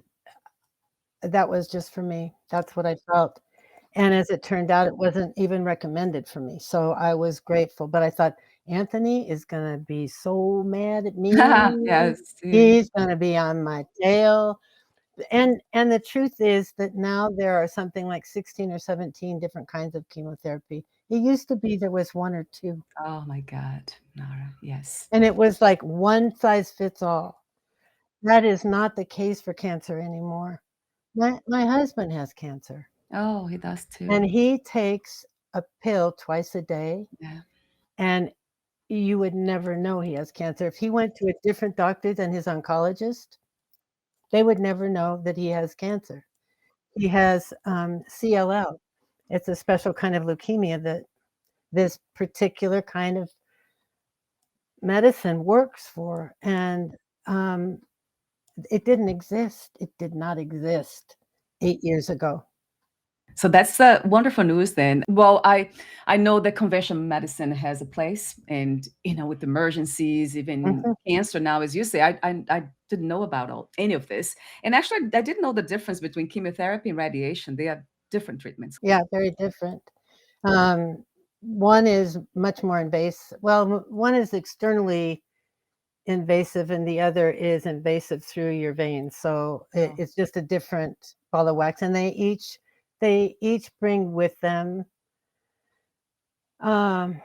that was just for me. That's what I felt. And as it turned out, it wasn't even recommended for me. So I was grateful. But I thought, Anthony is going to be so mad at me. Yes. Yeah. He's going to be on my tail. And the truth is that now there are something like 16 or 17 different kinds of chemotherapy. It used to be there was one or two. Oh my God, Nara. Yes. And it was like one size fits all. That is not the case for cancer anymore. My husband has cancer. Oh, he does And too. he takes a pill twice a day, Yeah. and you would never know he has cancer. If he went to a different doctor than his oncologist, they would never know that he has cancer. He has, CLL. It's a special kind of leukemia that this particular kind of medicine works for, and, um, it didn't exist. It did not exist 8 years ago. So that's wonderful news then. Well, I know that conventional medicine has a place, and with emergencies, even Mhm. cancer now, as you say, I didn't know about any of this, and actually, I didn't know the difference between chemotherapy and radiation. They are different treatments. Yeah, very different. Um, one is much more invasive. Well, one is externally invasive, and the other is invasive through your veins. So Oh, it's just a different ball of wax, and they each bring with them um,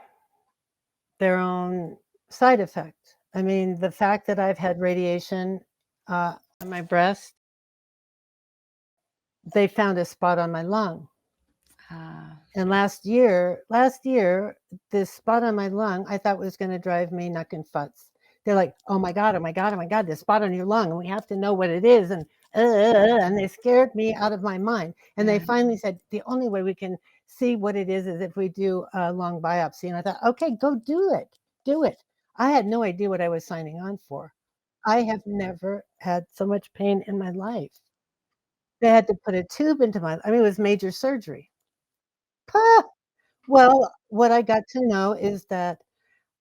their own side effect. I mean, the fact that I've had radiation on my breast, they found a spot on my lung. ah, And last year, this spot on my lung, I thought was gonna drive me nuts. They're like, "Oh my god, oh my god, oh my god, this spot on your lung, and we have to know what it is," and they scared me out of my mind. And they yeah, finally said, "The only way we can see what it is if we do a lung biopsy." And I thought, "Okay, go do it. Do it." I had no idea what I was signing on for. I have never had so much pain in my life. They had to put a tube into I mean, it was major surgery. Well, what I got to know is that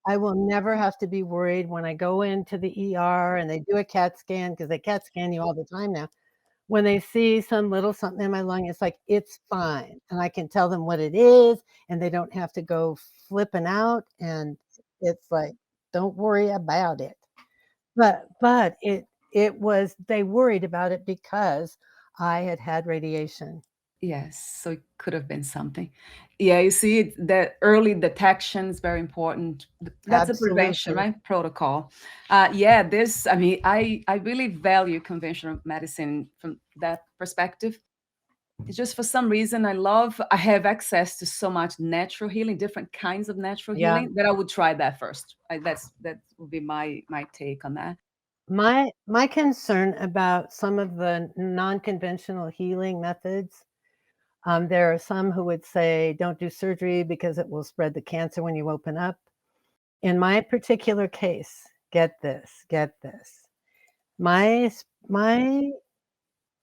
I will never have to be worried when I go into the ER and they do a CAT scan, because they CAT scan you all the time now. When they see some little something in my lung, it's like, "It's fine," and I can tell them what it is, and they don't have to go flipping out, and it's like, "Don't worry about it." But it was they worried about it because I had had radiation. yes. So it could have been something. Yeah, you see, that early detection is very important. That's a prevention, Absolutely. right? Protocol. Yeah, this. I mean, I really value conventional medicine from that perspective. It's just for some reason I have access to so much natural healing, different kinds of natural Yeah. healing, that I would try that first. That would be my take on that. My concern about some of the non-conventional healing methods, there are some who would say, "Don't do surgery because it will spread the cancer when you open up." In my particular case, get this, my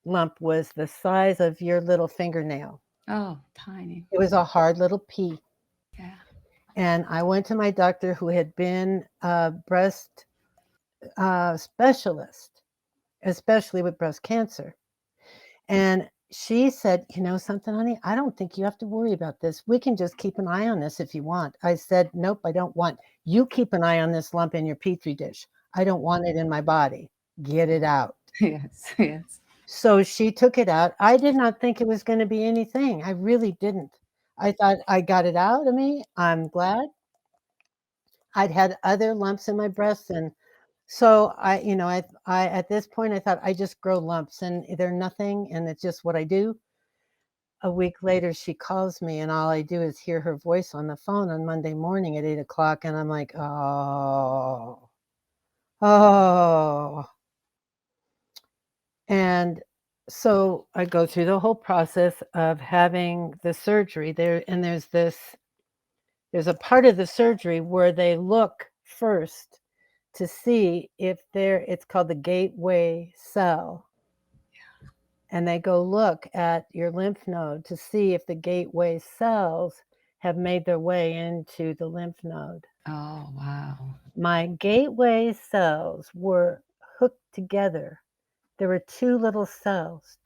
lump was the size of your little fingernail. Oh, tiny. It was a hard little pea, Yeah. and I went to my doctor who had been a breast, specialist, especially with breast cancer. And she said, "You know something, honey? I don't think you have to worry about this. We can just keep an eye on this if you want." I said, "Nope, I don't want. You keep an eye on this lump in your petri dish. I don't want it in my body. Get it out." Yes, yes. So she took it out. I did not think it was gonna be anything. I really didn't. I thought I got it out of me. I'm glad. I'd had other lumps in my breast, and so I at this point, I thought I just grow lumps and they're nothing, and it's just what I do. A week later, she calls me, and all I do is hear her voice on the phone on Monday morning at 8 o'clock, and I'm like, "Oh, oh." And so I go through the whole process of having the surgery there, and there's a part of the surgery where they look first to see if it's called the gateway cell, and they go look at your lymph node to see if the gateway cells have made their way into the lymph node. Oh, wow. My gateway cells were hooked together. There were two little cells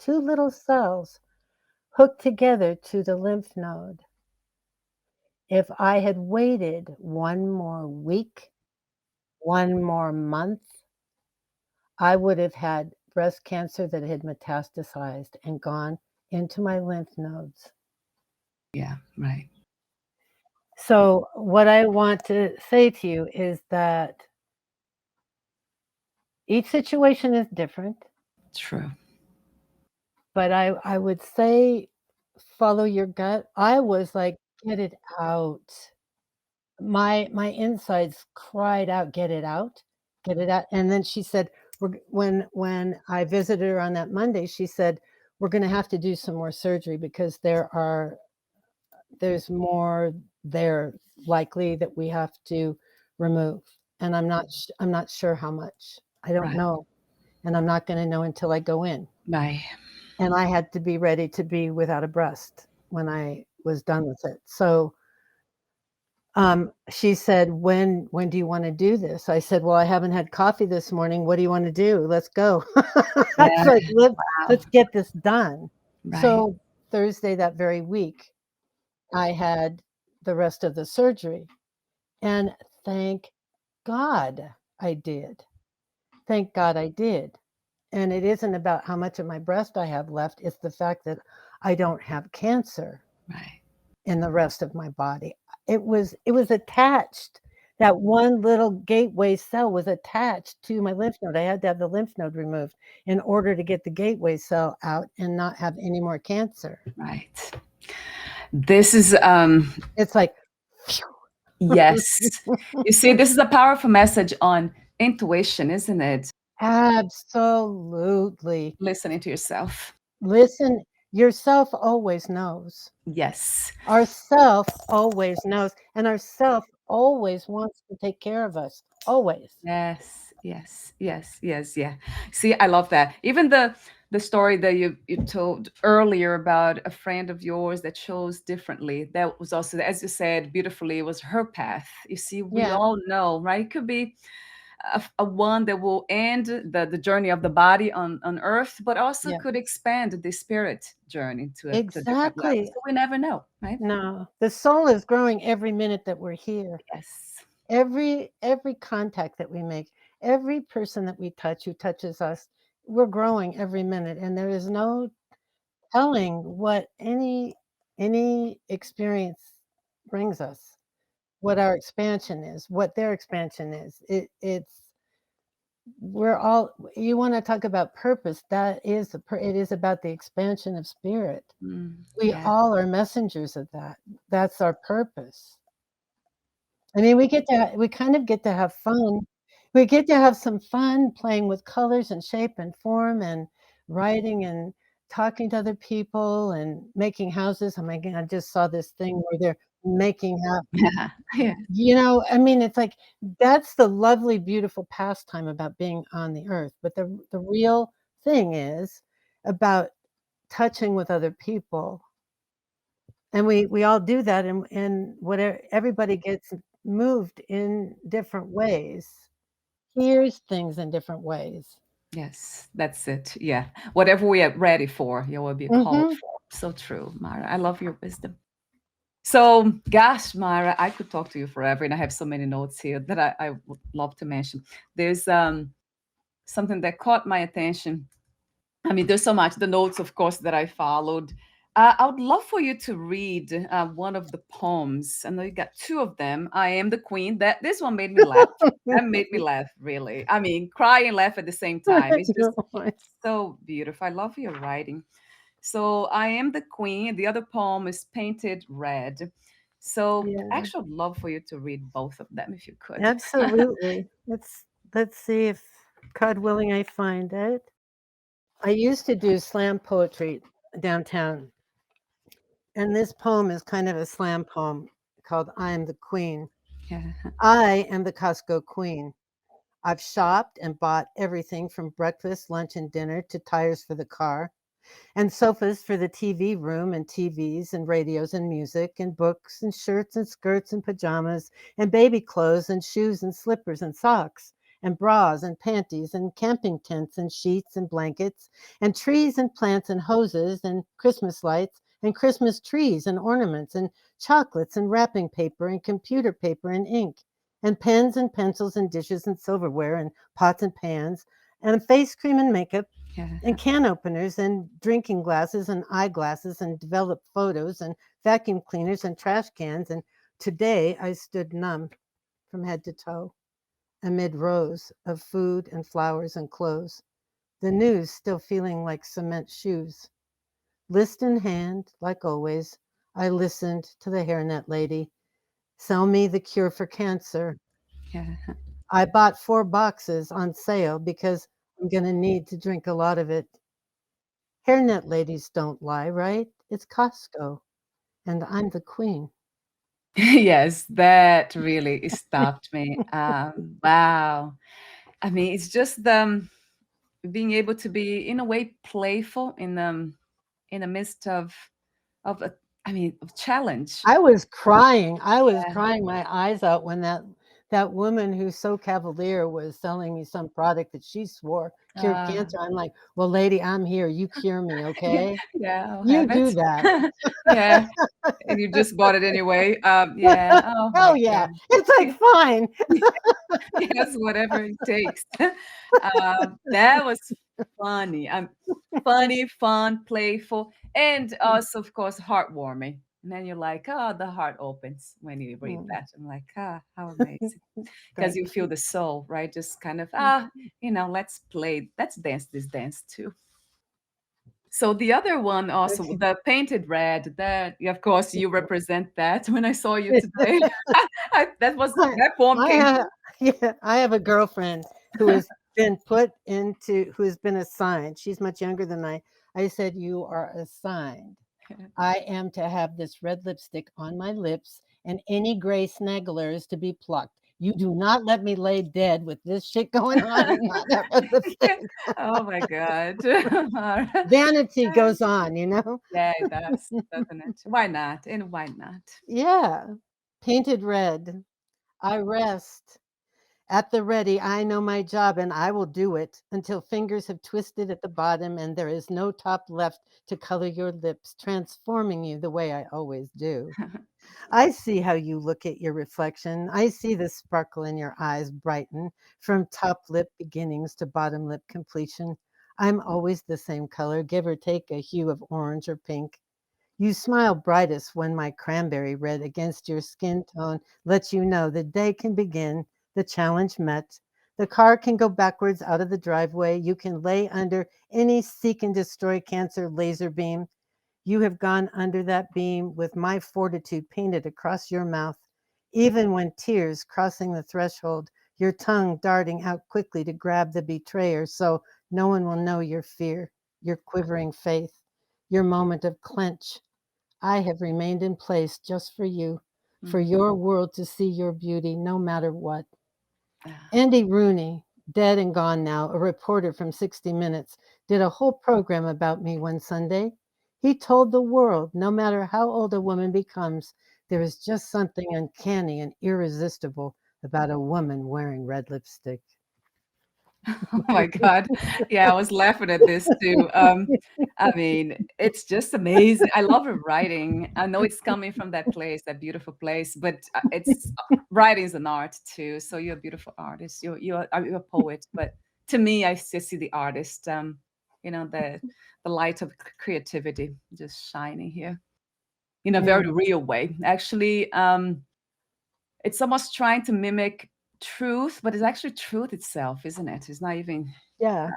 hooked together to the lymph node. If I had waited one more week, one more month, I would have had breast cancer that had metastasized and gone into my lymph nodes. Yeah, right. So, what I want to say to you is that each situation is different, True. but I would say follow your gut. I was like, "Get it out." My insides cried out, get it out." And then she said, when I visited her on that Monday, she said, "We're gonna have to do some more surgery because there's more there likely that we have to remove, and I'm not sure how much. I don't Right, know, and I'm not gonna know until I go in." right. And I had to be ready to be without a breast when I was done with it. So, she said, "When do you wanna do this?" I said, "Well, I haven't had coffee this morning. What do you wanna do? Let's go." Yeah, It's like, wow. let's get this done." Right, So, Thursday that very week, I had the rest of the surgery, and thank God I did. Thank God I did. And it isn't about how much of my breast I have left, it's the fact that I don't have cancer right. in the rest of my body. It was attached. That one little gateway cell was attached to my lymph node. I had to have the lymph node removed in order to get the gateway cell out and not have any more cancer. Right. This is It's like, yes. You see, this is a powerful message on intuition, isn't it? absolutely. Listening to yourself. Listen, yourself always knows. Yes. Our self always knows, and our self always wants to take care of us, always. Yes, yes, yes, yes, yeah. See, I love that. Even the story that you told earlier about a friend of yours that chose differently. That was also, as you said beautifully, it was her path. You see, we Yeah, all know, right? It could be a one that will end the journey of the body on earth, but also yeah, could expand the spirit journey to a different level. exactly. So we never know, right? No, the soul is growing every minute that we're here. Yes. Every contact that we make, every person that we touch who touches us, we're growing every minute, and there is no telling what any experience brings us, what our expansion is, what their expansion is. It's we're all you wanna talk about purpose, that is it is about the expansion of spirit. We Yeah. all are messengers of that. That's our purpose. I mean, we kind of get to have fun. We get to have some fun playing with colors and shape and form and writing and talking to other people and making houses. Oh my god, I just saw this thing where they're making Yeah. I mean, it's like that's the lovely, beautiful pastime about being on the earth, but the real thing is about touching with other people, and we all do that, and whatever everybody gets moved in different ways, hears things in different ways. Yes, that's it. Yeah. Whatever we are ready for, you will be called Mhm. for. So true, Mara. I love your wisdom. So, gosh, Mara, I could talk to you forever, and I have so many notes here that I would love to mention. There's something that caught my attention. I mean, there's so much. The notes, of course, that I followed. I would love for you to read one of the poems. I know you got two of them. I Am the Queen. That this one made me laugh. That made me laugh, really. I mean, cry and laugh at the same time. It's just so beautiful. I love your writing. So I Am the Queen. The other poem is Painted Red. So Yeah, actually, I'd love for you to read both of them if you could. absolutely. Let's see if, God willing, I find it. I used to do slam poetry downtown, and this poem is kind of a slam poem called I Am the Queen. Yeah. I am the Costco queen. I've shopped and bought everything from breakfast, lunch, and dinner to tires for the car, and sofas for the TV room, and TVs and radios and music and books and shirts and skirts and pajamas and baby clothes and shoes and slippers and socks and bras and panties and camping tents and sheets and blankets and trees and plants and hoses and Christmas lights and Christmas trees and ornaments and chocolates and wrapping paper and computer paper and ink and pens and pencils and dishes and silverware and pots and pans and face cream and makeup Yeah. and can openers and drinking glasses and eyeglasses and developed photos and vacuum cleaners and trash cans. And today I stood numb from head to toe amid rows of food and flowers and clothes, the news still feeling like cement shoes. List in hand, like always, I listened to the hairnet lady sell me the cure for cancer. Yeah. I bought 4 boxes on sale because I'm going to need to drink a lot of it. Hairnet ladies don't lie, right? It's Costco, and I'm the queen. Yes, that really stopped me. Wow. I mean, it's just being able to be, in a way, playful in the midst of a, I mean, of challenge. I was crying. I was Yeah. crying my eyes out when that woman who's so cavalier was selling me some product that she swore cured Uh, cancer. I'm like, "Well, lady, I'm here. You cure me, yeah, okay? yeah, I'll You have do it. that." Yeah, and you just bought it anyway. Yeah. Oh my Oh yeah, God. it's like fine. Yes, whatever it takes. That was funny. Funny, fun, playful, and also, of course, heartwarming. And then you're like, oh, the heart opens when you read Mm, that. I'm like, ah, how amazing. Because thank you feel you. the soul, right? Just kind of, Mhm. let's play, let's dance this dance too. So the other one also, Okay. the painted red, that, of course, you represent that when I saw you today. That was, I that poem I came. have yeah, I have a girlfriend who has been assigned. She's much younger than I said, "You are assigned. I am to have this red lipstick on my lips, and any gray snaggler is to be plucked. You do not let me lay dead with this shit going on and not have red lipstick." Oh my God. Alright. Vanity goes on, you know? Yeah, it does, doesn't it? Why not? And why not? Yeah. Painted red. I rest. At the ready, I know my job and I will do it until fingers have twisted at the bottom and there is no top left to color your lips, transforming you the way I always do. I see how you look at your reflection. I see the sparkle in your eyes brighten from top lip beginnings to bottom lip completion. I'm always the same color, give or take a hue of orange or pink. You smile brightest when my cranberry red against your skin tone lets you know the day can begin, the challenge met. The car can go backwards out of the driveway. You can lay under any seek and destroy cancer laser beam. You have gone under that beam with my fortitude painted across your mouth. Even when tears crossing the threshold, your tongue darting out quickly to grab the betrayer so no one will know your fear, your quivering faith, your moment of clench. I have remained in place just for you, for Mhm. your world to see your beauty no matter what. Ah, Andy Rooney, dead and gone now, a reporter from 60 Minutes, did a whole program about me one Sunday. He told the world no matter how old a woman becomes, there is just something uncanny and irresistible about a woman wearing red lipstick. Oh my God. Yeah, I was laughing at this too. I mean, it's just amazing. I love her writing. I know it's coming from that place, that beautiful place, but it's writing is an art too. So you're a beautiful artist. You're a poet, but to me, I still see the artist. You know, the light of creativity just shining here in a Yeah, very real way. Actually, it's almost trying to mimic truth, but it's actually truth itself, isn't it? It's not even yeah.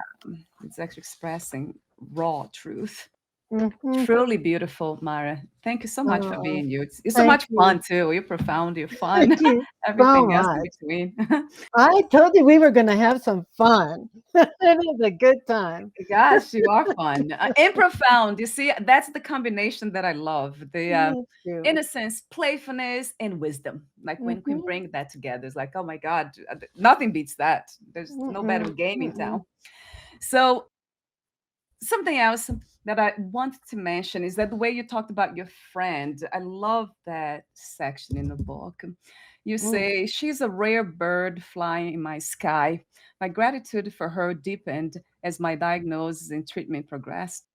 it's actually expressing raw truth. Mhm. Truly beautiful, Mara. Thank you so much for Oh, being you. It's so thank much you. fun too. You're profound, you're fun, Thank you so everything else in much. between. I told you we were gonna have some fun. It was a good time. Gosh, you are fun. And profound. You see, that's the combination that I love. The Thank you. innocence, playfulness, and wisdom. Like when we can Mhm. bring that together, it's like, oh my God, nothing beats that. There's no better Mm-mm, game in mm-mm. town. So something else that I wanted to mention is that the way you talked about your friend, I love that section in the book. You Mm. say, she's a rare bird flying in my sky. My gratitude for her deepened as my diagnosis and treatment progressed.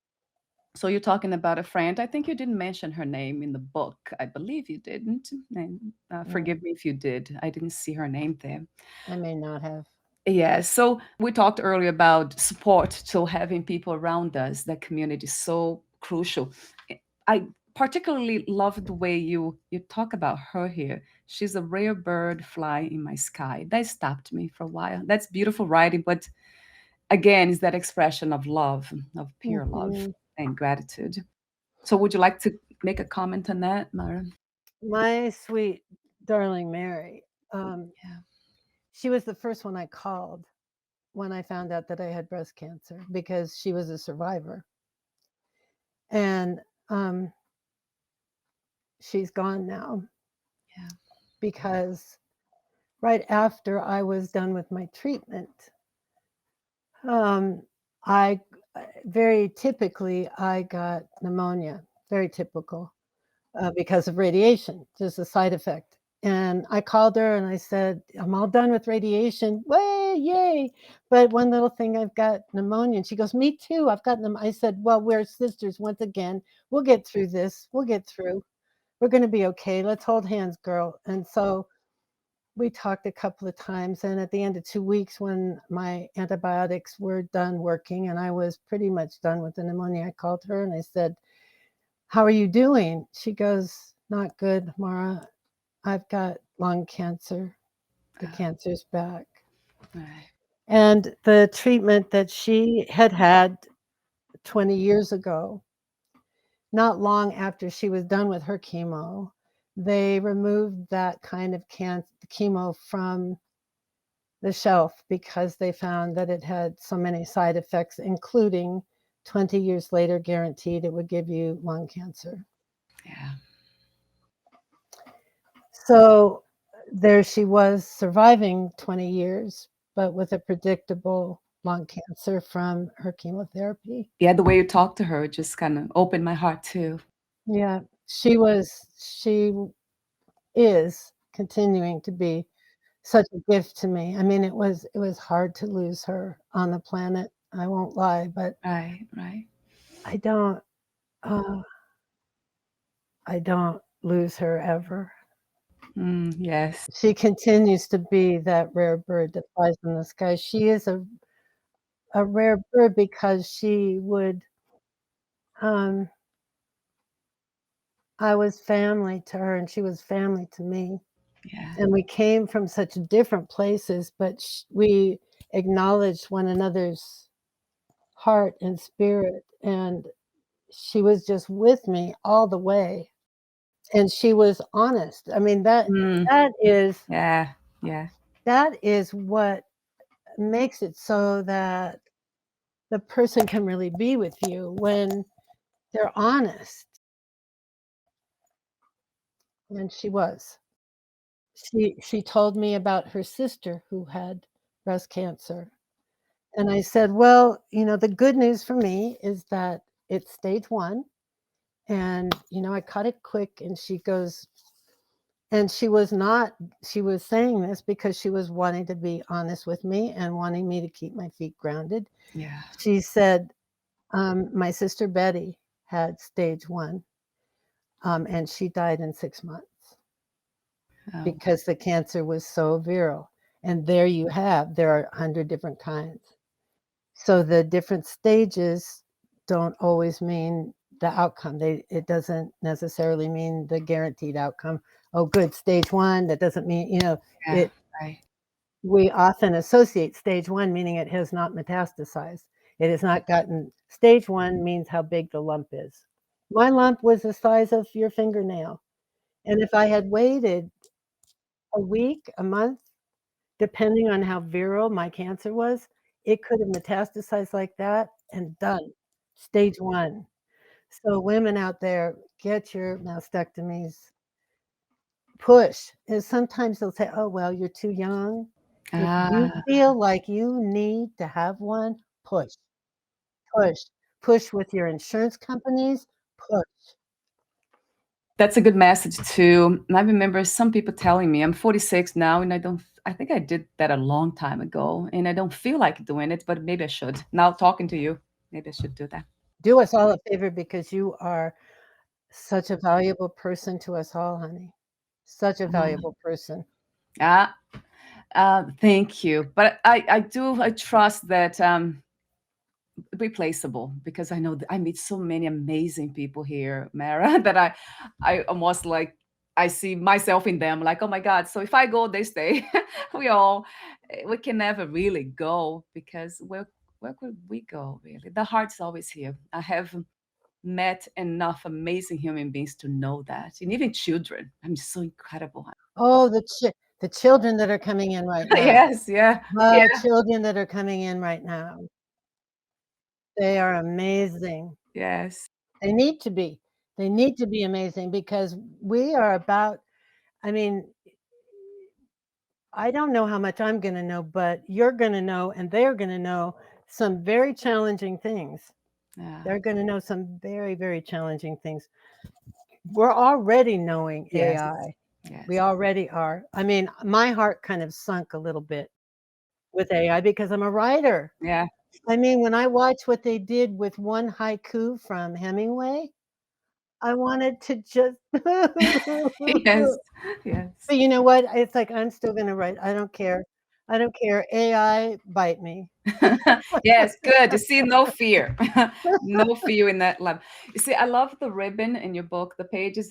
So you're talking about a friend. I think you didn't mention her name in the book. I believe you didn't. And Mm, forgive me if you did. I didn't see her name there. I may not have. Yeah, so we talked earlier about support, so having people around us, that community is so crucial. I particularly love the way you talk about her here. She's a rare bird flying in my sky. That stopped me for a while. That's beautiful writing, but again, is that expression of love, of pure love Mhm. and gratitude. So would you like to make a comment on that, Mara? My sweet darling Mary, Yeah. she was the first one I called when I found out that I had breast cancer because she was a survivor. And she's gone now Yeah. because right after I was done with my treatment, um, I very typically I got pneumonia, very typical because of radiation, just a side effect. And I called her and I said, I'm all done with radiation. Way, yay. But one little thing, I've got pneumonia. And she goes, me too. I've got pneumonia. I said, well, we're sisters once again. We'll get through this. We'll get through. We're going to be okay. Let's hold hands, girl. And so we talked a couple of times. And at the end of 2 weeks, when my antibiotics were done working and I was pretty much done with the pneumonia, I called her and I said, how are you doing? She goes, not good, Mara. I've got lung cancer. The cancer's back. Right. And the treatment that she had had 20 years ago, not long after she was done with her chemo, they removed that kind of chemo from the shelf because they found that it had so many side effects, including 20 years later, guaranteed it would give you lung cancer. Yeah. So there she was surviving 20 years, but with a predictable lung cancer from her chemotherapy. Yeah, the way you talk to her just kind of opened my heart too. Yeah, she is continuing to be such a gift to me. I mean, it was hard to lose her on the planet. I won't lie, but Right, right. I don't, uh, I don't lose her ever. Yes. She continues to be that rare bird that flies in the sky. She is a rare bird because she would um, I was family to her and she was family to me, Yeah. and we came from such different places, but we acknowledged one another's heart and spirit, and she was just with me all the way, and she was honest. I mean, Mm, that is yeah, yeah. that is what makes it so that the person can really be with you when they're honest, and she was. She told me about her sister who had breast cancer, and I said, "Well, the good news for me is that it's stage 1, and, I caught it quick," and she goes, And she was saying this because she was wanting to be honest with me and wanting me to keep my feet grounded. Yeah. She said, my sister Betty had stage 1, and she died in 6 months Oh, because the cancer was so virile. And there are 100 different kinds. So the different stages don't always mean the outcome. It doesn't necessarily mean the guaranteed outcome. Oh, good, stage 1. That doesn't mean, yeah. it. Right. We often associate stage 1 meaning it has not metastasized. It has not gotten. Stage 1 means how big the lump is. My lump was the size of your fingernail, and if I had waited a week, a month, depending on how virile my cancer was, it could have metastasized like that and done. Stage 1. So women out there, get your mastectomies. Push. And sometimes they'll say, "Oh, well, you're too young." If you Ah, feel like you need to have one, push, push, push with your insurance companies, push. that's a good message too. I remember some people telling me I'm 46 now, and I think I did that a long time ago, and I don't feel like doing it, but maybe I should. Now talking to you, maybe I should do that. Do us all a favor because you are such a valuable person to us all, honey. Such a Ah, valuable person. ah, thank you. But I trust that replaceable because I know that I meet so many amazing people here, Mara, that I almost like I see myself in them. Like, oh my God! So if I go, they stay. We can never really go because where could we go? Really, the heart's always here. I have met enough amazing human beings to know that, and even children. I'm so incredible. Oh, the children that are coming in right now. Yes, yeah, The yeah, children that are coming in right now. They are amazing. yes, They need to be. They need to be amazing because we are about. I mean, I don't know how much I'm gonna know, but you're gonna know, and they're gonna know some very challenging things. yeah, They're gonna know some very, very challenging things. We're already knowing yes, AI. We yes, already are. I mean, my heart kind of sunk a little bit with AI because I'm a writer. yeah. I mean, when I watched what they did with one haiku from Hemingway, I wanted to just Yes, yes. But you know what? It's like, I'm still gonna write. I don't care. I don't care. AI, bite me. Yes, good. You see, no fear. No fear in that love. You see, I love the ribbon in your book. The pages,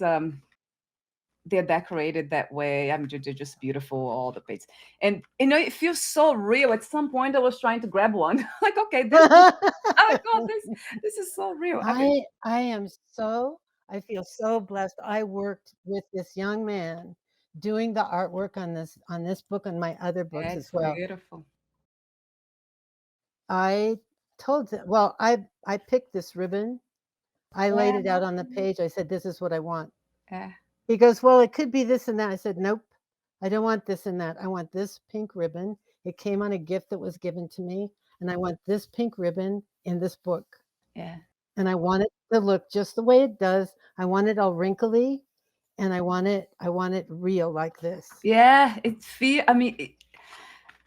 they're decorated that way. I mean, they're just beautiful, all the pages. And it feels so real. At some point I was trying to grab one. Like, okay, oh my God, this is so real. I mean, I am so I feel so blessed. I worked with this young man doing the artwork on this book and my other books it's as well. beautiful. I told him, well, I picked this ribbon. I laid it out on the page. I said, "This is what I want." Yeah, He goes, "Well, it could be this and that." I said, "Nope. I don't want this and that. I want this pink ribbon. It came on a gift that was given to me, and I want this pink ribbon in this book. yeah. And I want it to look just the way it does. I want it all wrinkly, and I want it real like this." Yeah, it feel. I mean,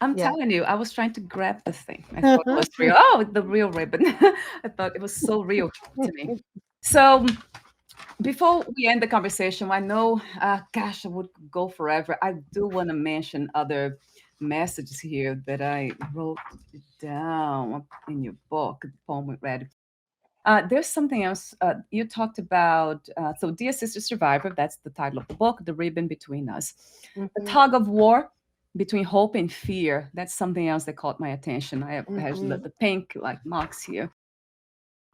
I'm Yeah. telling you, I was trying to grab the thing. I thought it was real. Oh, the real ribbon. I thought it was so real to me. So before we end the conversation, I know, gosh, I would go forever. I do want to mention other messages here that I wrote down in your book, the poem we read. There's something else you talked about. So, Dear Sister Survivor, that's the title of the book, The Ribbon Between Us. The Mhm, tug of war between hope and fear. That's something else that caught my attention. I have mhm. the pink like marks here.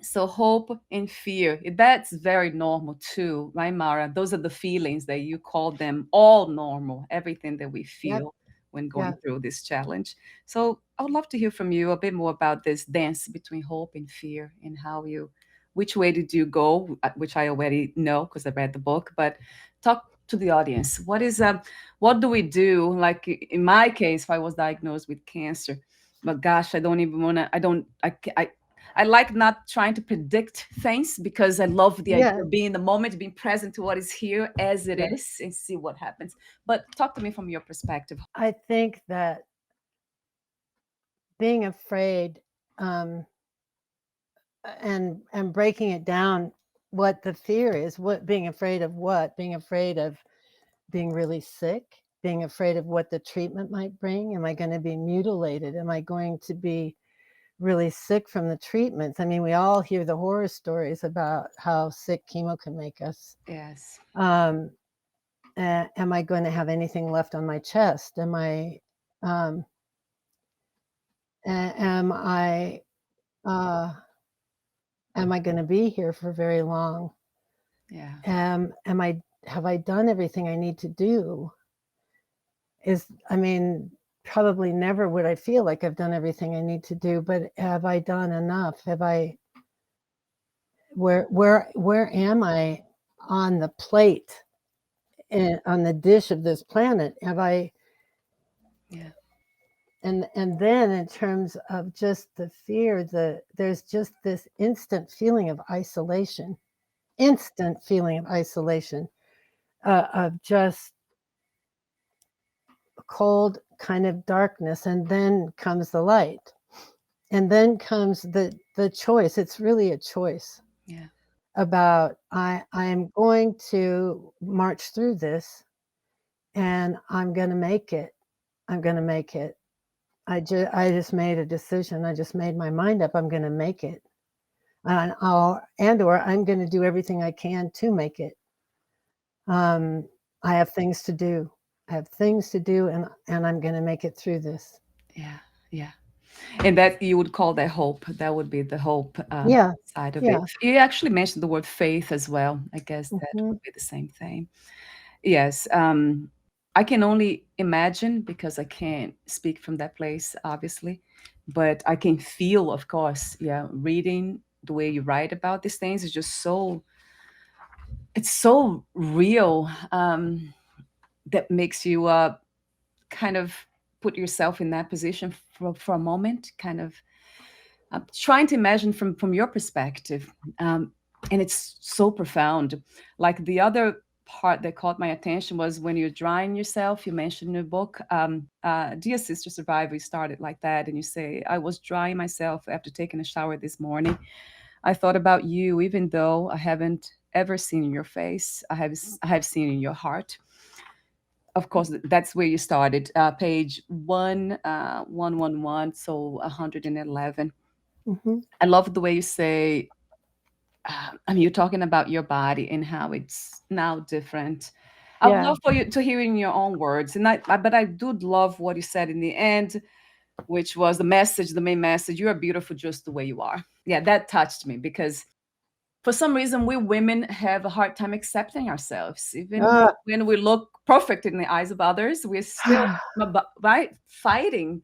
So hope and fear, that's very normal too, right, Mara? Those are the feelings that you call them all normal, everything that we Yep, feel when going yeah. through this challenge. So I would love to hear from you a bit more about this dance between hope and fear and which way did you go, which I already know because I read the book, but talk to the audience. What do we do? Like in my case, if I was diagnosed with cancer, but gosh, I don't even want to, I don't, I, I like not trying to predict things because I love the idea Yeah, of being in the moment, being present to what is here as it yeah. is, and see what happens. But talk to me from your perspective. I think that being afraid, um, and breaking it down, what the fear is, what being afraid of what, being afraid of being really sick, being afraid of what the treatment might bring. Am I going to be mutilated? Am I going to be really sick from the treatments? I mean, we all hear the horror stories about how sick chemo can make us. Yes. Um, am I going to have anything left on my chest? Um, am uh, I going to be here for very long? Yeah. Have I done everything I need to do? I mean, probably never would I feel like I've done everything I need to do, but have I done enough? Where am I on the plate and on the dish of this planet? Have I Yeah. and then in terms of just the fear, there's just this instant feeling of isolation, of just cold kind of darkness, and then comes the light, and then comes the choice. It's really a choice Yeah. about I'm going to march through this, and I'm going to make it. I'm going to make it. I just made a decision. I just made my mind up. I'm going to make it, or I'm going to do everything I can to make it. Um, I have things to do. I have things to do, and I'm going to make it through this. Yeah. Yeah. And that you would call that hope. That would be the hope Yeah, side of it. yeah. You actually mentioned the word faith as well. I guess that Hmm. would be the same thing. Yes. I can only imagine because I can't speak from that place, obviously, but I can feel, of course, yeah, reading the way you write about these things is just it's so real, that makes you kind of put yourself in that position for a moment, kind of trying to imagine from your perspective. And it's so profound. Like the other part that caught my attention was when you're drying yourself. You mentioned in your book, Dear Sister Survivor, you started like that. And you say, I was drying myself after taking a shower this morning. I thought about you, even though I haven't ever seen in your face. I have seen in your heart. Of course, that's where you started, page 111, so 111. Hmm. I love the way you say, I mean, you're talking about your body and how it's now different. I would Yeah. love for you to hear in your own words, and but I do love what you said in the end, which was the message, the main message. You are beautiful just the way you are. Yeah, that touched me because for some reason we women have a hard time accepting ourselves, even Uh, when we look perfect in the eyes of others. We're still right fighting.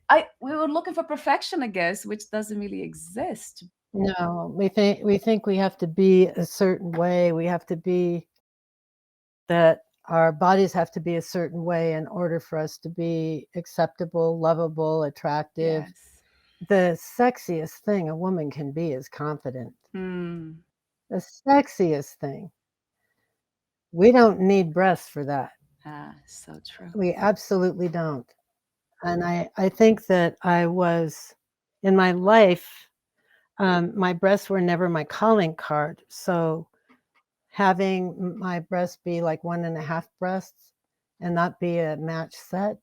I We were looking for perfection, I guess, which doesn't really exist. no, we think we have to be a certain way. We have to be that our bodies have to be a certain way in order for us to be acceptable, lovable, attractive. Yes. The sexiest thing a woman can be is confident. Hmm. The sexiest thing. We don't need breasts for that. Ah, so true. We absolutely don't. And I think that I was in my life, my breasts were never my calling card. So having my breasts be like one and a half breasts and not be a match set,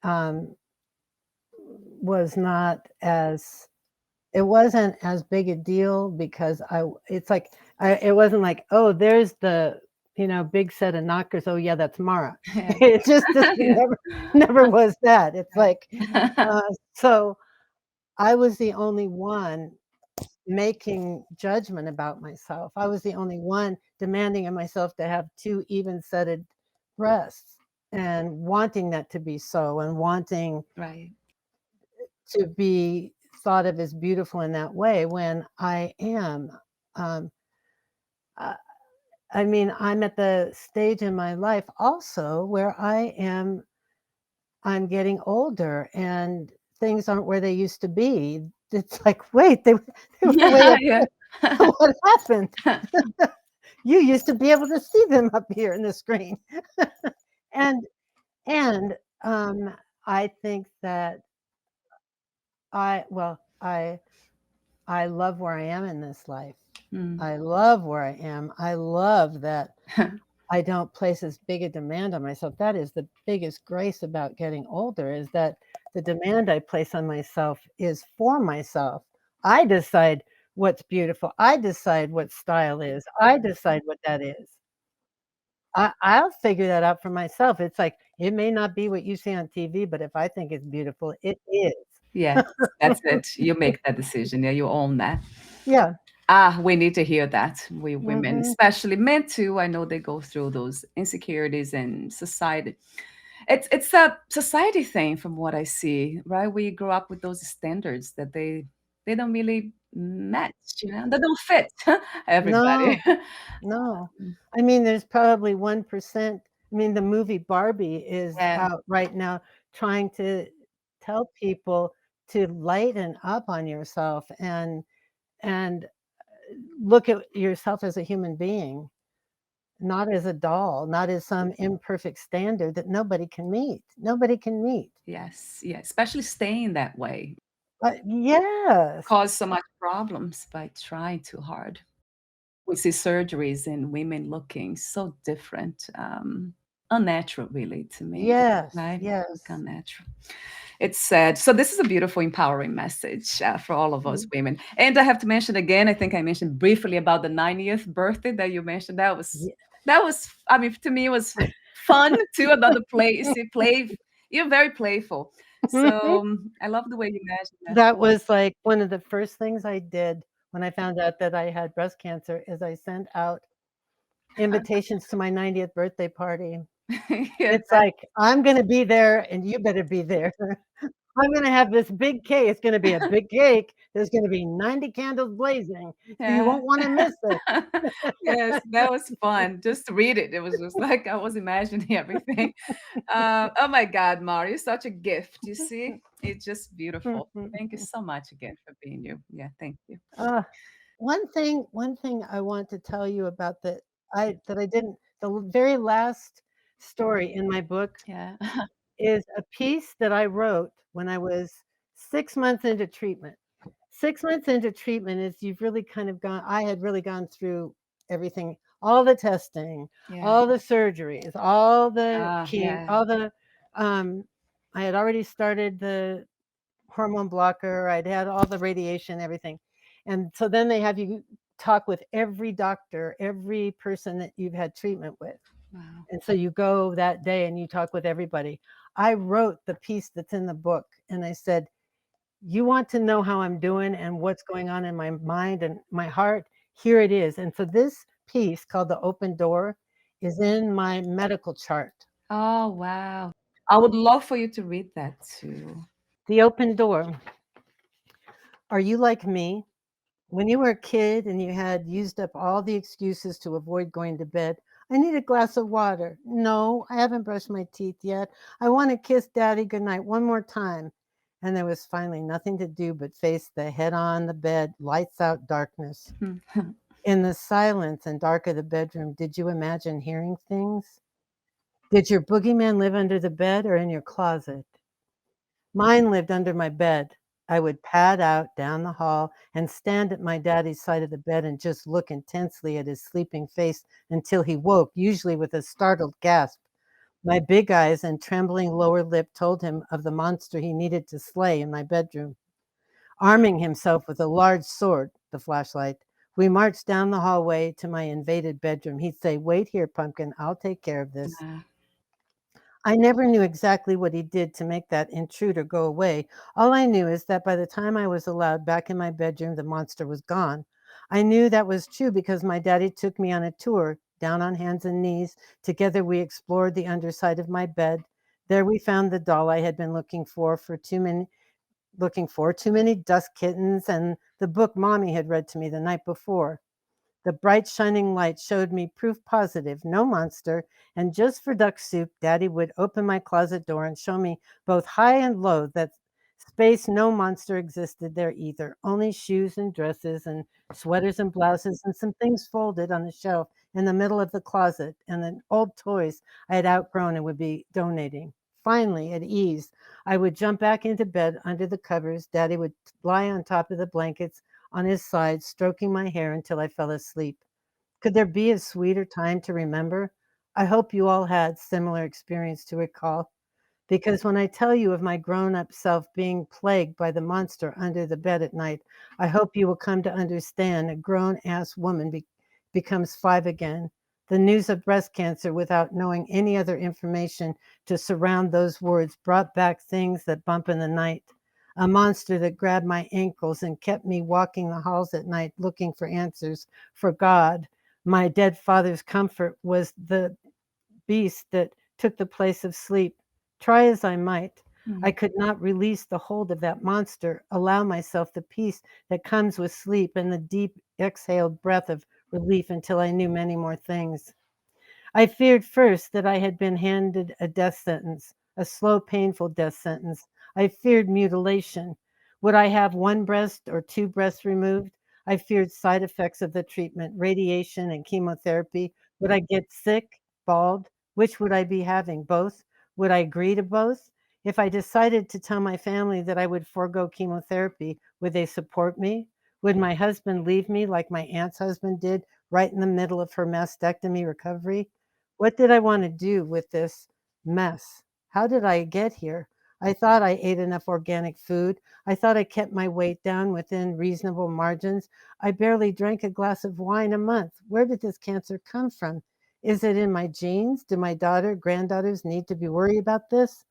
um, was not as it wasn't as big a deal because it's like it wasn't like, oh, there's the big set of knockers, oh yeah, that's Mara. Yeah. It just Yeah. never was that. It's like, Right. so I was the only one making judgment about myself. I was the only one demanding of myself to have two even-setted breasts and wanting that to be so, and wanting Right. to be thought of as beautiful in that way when I am. Um, I, I mean, I'm at the stage in my life also where I'm getting older and things aren't where they used to be. it's like, "Wait, they were way up Yeah. there. What happened? You used to be able to see them up here in the screen." And and, I think that I well, I love where I am in this life. Mm. I love where I am. I love that I don't place as big a demand on myself. That is the biggest grace about getting older, is that the demand I place on myself is for myself. I decide what's beautiful. I decide what style is. I decide what that is. I'll figure that out for myself. It's like, it may not be what you see on TV, but if I think it's beautiful, it is. Yes, that's it. You make that decision. Yeah, you own that. Yeah. Ah, we need to hear that. We women, Mhm. especially men too, I know they go through those insecurities and society. It's a society thing from what I see, right? We grow up with those standards that they don't really match, they don't fit everybody. No. No. I mean, there's probably 1%. I mean, the movie Barbie is Yeah, out right now trying to tell people to lighten up on yourself and look at yourself as a human being, not as a doll, not as some imperfect standard that nobody can meet. Nobody can meet. yes, yeah, especially staying that way Yes. cause so much problems by trying too hard. We see surgeries in women looking so different, unnatural really to me, Yes. right? Look Yes. unnatural. It's sad. So this is a beautiful, empowering message for all of us Mm. women. And I have to mention again, I think I mentioned briefly about the 90th birthday that you mentioned. Ye That was, I mean, to me, it was fun too. Another play, you see, play. You're very playful. So I love the way you imagine that. That was, like, one of the first things I did when I found out that I had breast cancer is I sent out invitations to my 90th birthday party. Yeah, It's like, "I'm gonna be there, and you better be there. I'm gonna have this big cake. It's gonna be a big cake. There's gonna be 90 candles blazing, so you yeah. won't wanna miss it." Yes, that was fun. Just to read it, it was just like I was imagining everything. Oh my God, Mari, you're such a gift. You see, it's just beautiful. Thank you so much again for being you. Yeah, thank you. Uh, one thing I want to tell you about that I didn't very last story in my book Yeah. is a piece that I wrote when I was 6 months into treatment. 6 months into treatment is you've really kind of gone I had really gone through everything, all the testing, Yeah. all the surgeries, all the Yeah. all the, um I had already started the hormone blocker, I'd had all the radiation, everything. And so then they have you talk with every doctor, every person that you've had treatment with. Wow. And so you go that day and you talk with everybody. I wrote the piece that's in the book and I said, "You want to know how I'm doing and what's going on in my mind and my heart? Here it is." And so this piece called The Open Door is in my medical chart. Oh, wow. I would love for you to read that too. The Open Door. Are you like me? When you were a kid and you had used up all the excuses to avoid going to bed, "I need a glass of water." "No, I haven't brushed my teeth yet. I want to kiss daddy goodnight one more time." And there was finally nothing to do but face the head on the bed, lights out darkness. In the silence and dark of the bedroom, did you imagine hearing things? Did your boogeyman live under the bed or in your closet? Mine lived under my bed. I would pad out down the hall and stand at my daddy's side of the bed and just look intensely at his sleeping face until he woke, usually with a startled gasp. My big eyes and trembling lower lip told him of the monster he needed to slay in my bedroom. Arming himself with a large sword, the flashlight, we marched down the hallway to my invaded bedroom. He'd say, "Wait here, Pumpkin, I'll take care of this." Wow. I never knew exactly what he did to make that intruder go away. All I knew is that by the time I was allowed back in my bedroom, the monster was gone. I knew that was true because my daddy took me on a tour, down on hands and knees. Together we explored the underside of my bed. There we found the doll I had been looking for too many dust kittens and the book Mommy had read to me the night before. The bright shining light showed me proof positive, no monster, and just for duck soup, Daddy would open my closet door and show me both high and low that Space, no monster existed there either, only shoes and dresses and sweaters and blouses and some things folded on the shelf in the middle of the closet and then old toys I had outgrown and would be donating. Finally, at ease, I would jump back into bed under the covers. Daddy would lie on top of the blankets on his side, stroking my hair until I fell asleep. Could there be a sweeter time to remember? I hope you all had similar experience to recall. Because when I tell you of my grown up self being plagued by the monster under the bed at night, I hope you will come to understand a grown ass woman becomes five again. The news of breast cancer, without knowing any other information to surround those words, brought back things that bump in the night. A monster that grabbed my ankles and kept me walking the halls at night looking for answers, for God. My dead father's comfort was the beast that took the place of sleep. Try as I might, I Mm. could not release the hold of that monster, allow myself the peace that comes with sleep and the deep exhaled breath of relief until I knew many more things. I feared first that I had been handed a death sentence, a slow, painful death sentence. I feared mutilation. Would I have one breast or two breasts removed? I feared side effects of the treatment, radiation and chemotherapy. Would I get sick, bald? Which would I be having? Both? Would I agree to both? If I decided to tell my family that I would forego chemotherapy, would they support me? Would my husband leave me like my aunt's husband did right in the middle of her mastectomy recovery? What did I want to do with this mess? How did I get here? I thought I ate enough organic food. I thought I kept my weight down within reasonable margins. I barely drank a glass of wine a month. Where did this cancer come from? Is it in my genes? Do my granddaughters need to be worried about this?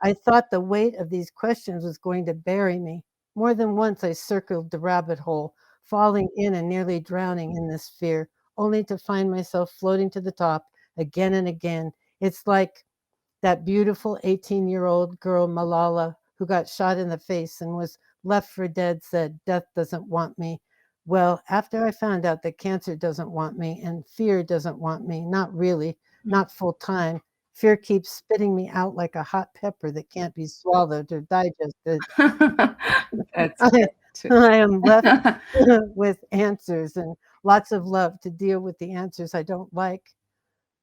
I thought the weight of these questions was going to bury me. More than once I circled the rabbit hole, falling in and nearly drowning in this fear, only to find myself floating to the top again and again. It's like that beautiful 18-year-old girl, Malala, who got shot in the face and was left for dead, said, "Death doesn't want me." Well, after I found out that cancer doesn't want me and fear doesn't want me, not really, Mm. not full time, fear keeps spitting me out like a hot pepper that can't be swallowed or digested. That's I, good too. I am left with answers and lots of love to deal with the answers I don't like.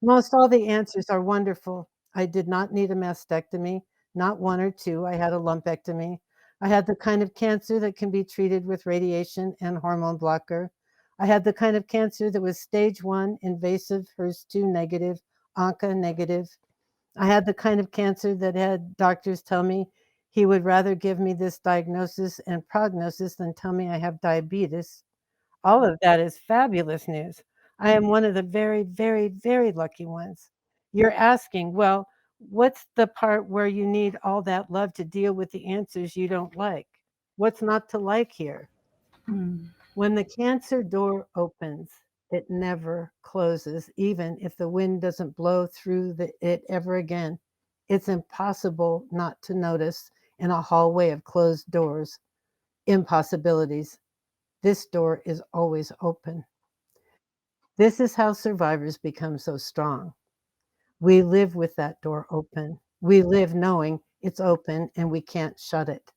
Most all the answers are wonderful. I did not need a mastectomy, not one or two. I had a lumpectomy. I had the kind of cancer that can be treated with radiation and hormone blocker. I had the kind of cancer that was stage 1, invasive, HER2 negative, ANCA negative. I had the kind of cancer that had doctors tell me he would rather give me this diagnosis and prognosis than tell me I have diabetes. All of that is fabulous news. I am one of the very, very, very lucky ones. You're asking, well, what's the part where you need all that love to deal with the answers you don't like? What's not to like here? Mm. When the cancer door opens, it never closes, even if the wind doesn't blow through it ever again. It's impossible not to notice in a hallway of closed doors impossibilities. This door is always open. This is how survivors become so strong. We live with that door open. We live knowing it's open and we can't shut it.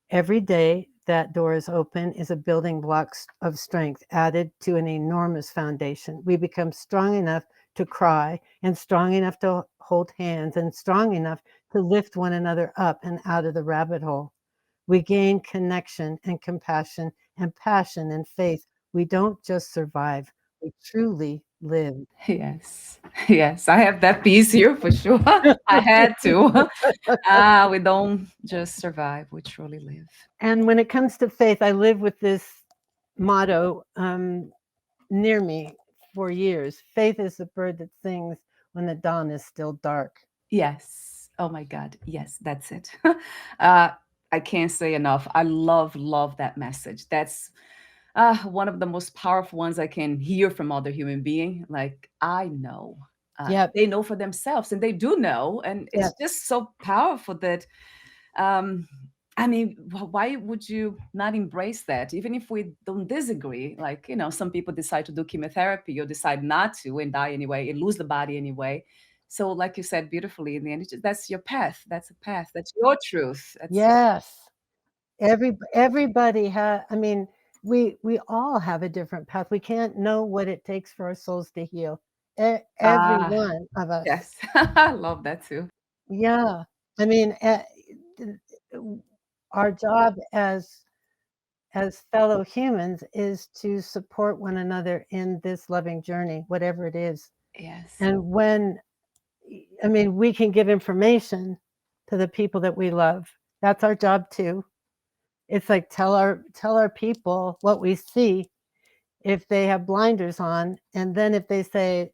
Every day that door is open is a building block of strength added to an enormous foundation. We become strong enough to cry and strong enough to hold hands and strong enough to lift one another up and out of the rabbit hole. We gain connection and compassion and passion and faith. We don't just survive, we truly live. Yes. Yes, I have that piece here for sure. I had to. We don't just survive, we truly live. And when it comes to faith, I live with this motto near me for years. Faith is the bird that sings when the dawn is still dark. Yes. Oh my God. Yes, that's it. uh, I can't say enough. I love that message. That's one of the most powerful ones I can hear from other human being. Like I know, Yep, they know for themselves, and they do know, and it's yep. just so powerful that um, I mean, why would you not embrace that? Even if we don't disagree, like, some people decide to do chemotherapy or decide not to and die anyway and lose the body anyway. So, like you said beautifully in the end, that's your path. That's a path. That's your truth. That's Yes. Everybody I mean, we all have a different path. We can't know what it takes for our souls to heal. Every ah, one of us. yes. I love that too. Yeah. I mean, th- w- our job as fellow humans is to support one another in this loving journey, whatever it is. Yes. And I mean, we can give information to the people that we love. That's our job too. It's like tell our people what we see if they have blinders on, and then if they say,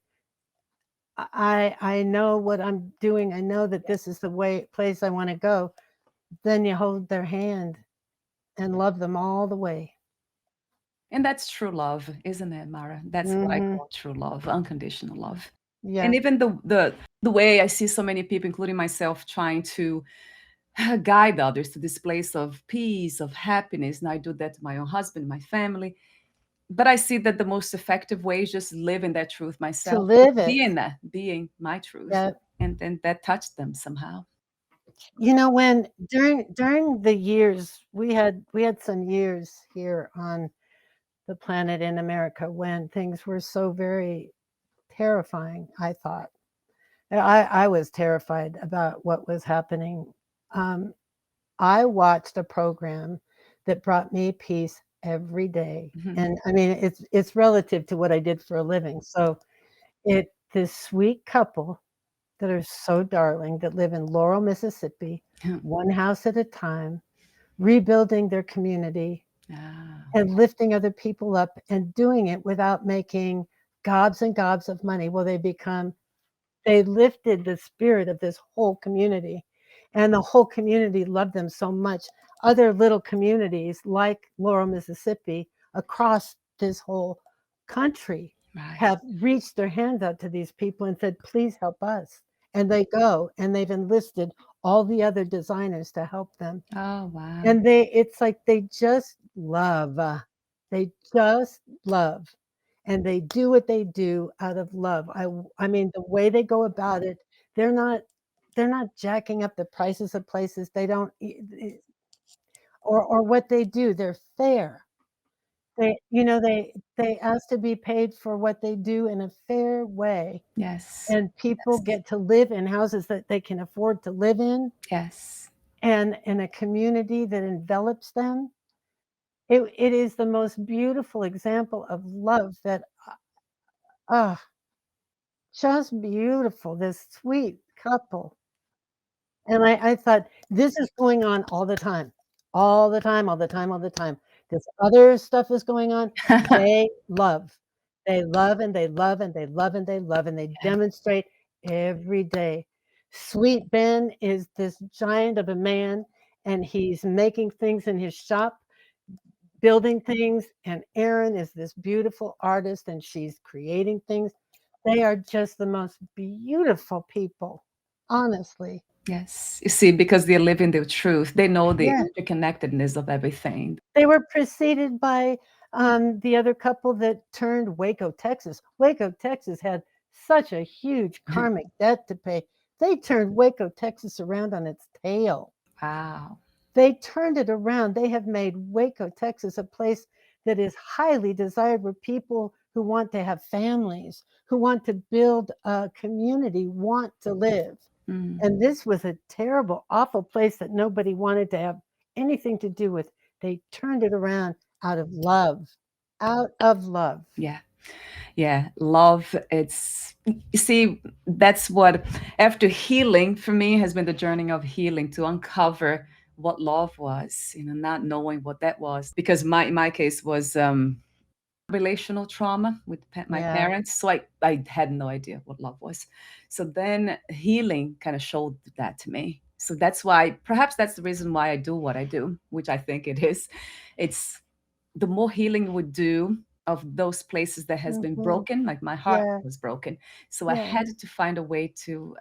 I know what I'm doing, I know that this is the place I want to go, then you hold their hand and love them all the way. And that's true love, isn't it, Mara? That's what I Hmm. call true love, unconditional love. And Yeah. even the way I see so many people, including myself, trying to guide others to this place of peace, of happiness. And I do that to my own husband, my family. But I see that the most effective way is just living that truth To myself, live it. being that, being my truth. Yeah. And then that touched them somehow. When during the years we had some years here on the planet in America when things were so very terrifying, I thought. I was terrified about what was happening. Um, I watched a program that brought me peace every day. Mhm. And I mean, it's relative to what I did for a living. So this sweet couple that are so darling that live in Laurel, Mississippi, one house at a time, rebuilding their community Ah, and lifting other people up and doing it without making gobs and gobs of money. Well, they lifted the spirit of this whole community, and the whole community loved them so much. Other little communities like Laurel, Mississippi, across this whole country right. have reached their hands out to these people and said, please help us. And they go and they've enlisted all the other designers to help them. Oh, wow. And it's like they just love. They just love. And they do what they do out of love. I mean, the way they go about it, they're not they're not jacking up the prices of places. They don't or what they do, they're fair. They ask to be paid for what they do in a fair way. Yes. And people Yes. get to live in houses that they can afford to live in Yes. and in a community that envelops them. It is the most beautiful example of love that, ah, just beautiful, this sweet couple. And I thought, "This is going on all the time. All the time, all the time, all the time. This other stuff is going on." They love. They love, and they love, and they love, and they love, and they demonstrate every day. Sweet Ben is this giant of a man, and he's making things in his shop, building things, and Erin is this beautiful artist, and she's creating things. They are just the most beautiful people, honestly. Yes. You see, because they're living their truth, they know the Yeah. interconnectedness of everything. They were preceded by, the other couple that turned Waco, Texas. Waco, Texas had such a huge karmic debt to pay. They turned Waco, Texas around on its tail. Wow. They turned it around. They have made Waco, Texas a place that is highly desired where people who want to have families, who want to build a community, want to live. Mm. And this was a terrible, awful place that nobody wanted to have anything to do with. They turned it around out of love, out of love. Yeah. Yeah. Love, you see, that's what, after healing, for me, has been the journey of healing to uncover what love was, not knowing what that was. Because my case was relational trauma with my Yeah. parents. So I had no idea what love was. So then healing kind of showed that to me. So that's why, perhaps that's the reason why I do what I do, which I think it is. It's the more healing we do of those places that has been Mhm. broken, like my heart Yeah. was broken. So I Yeah. had to find a way to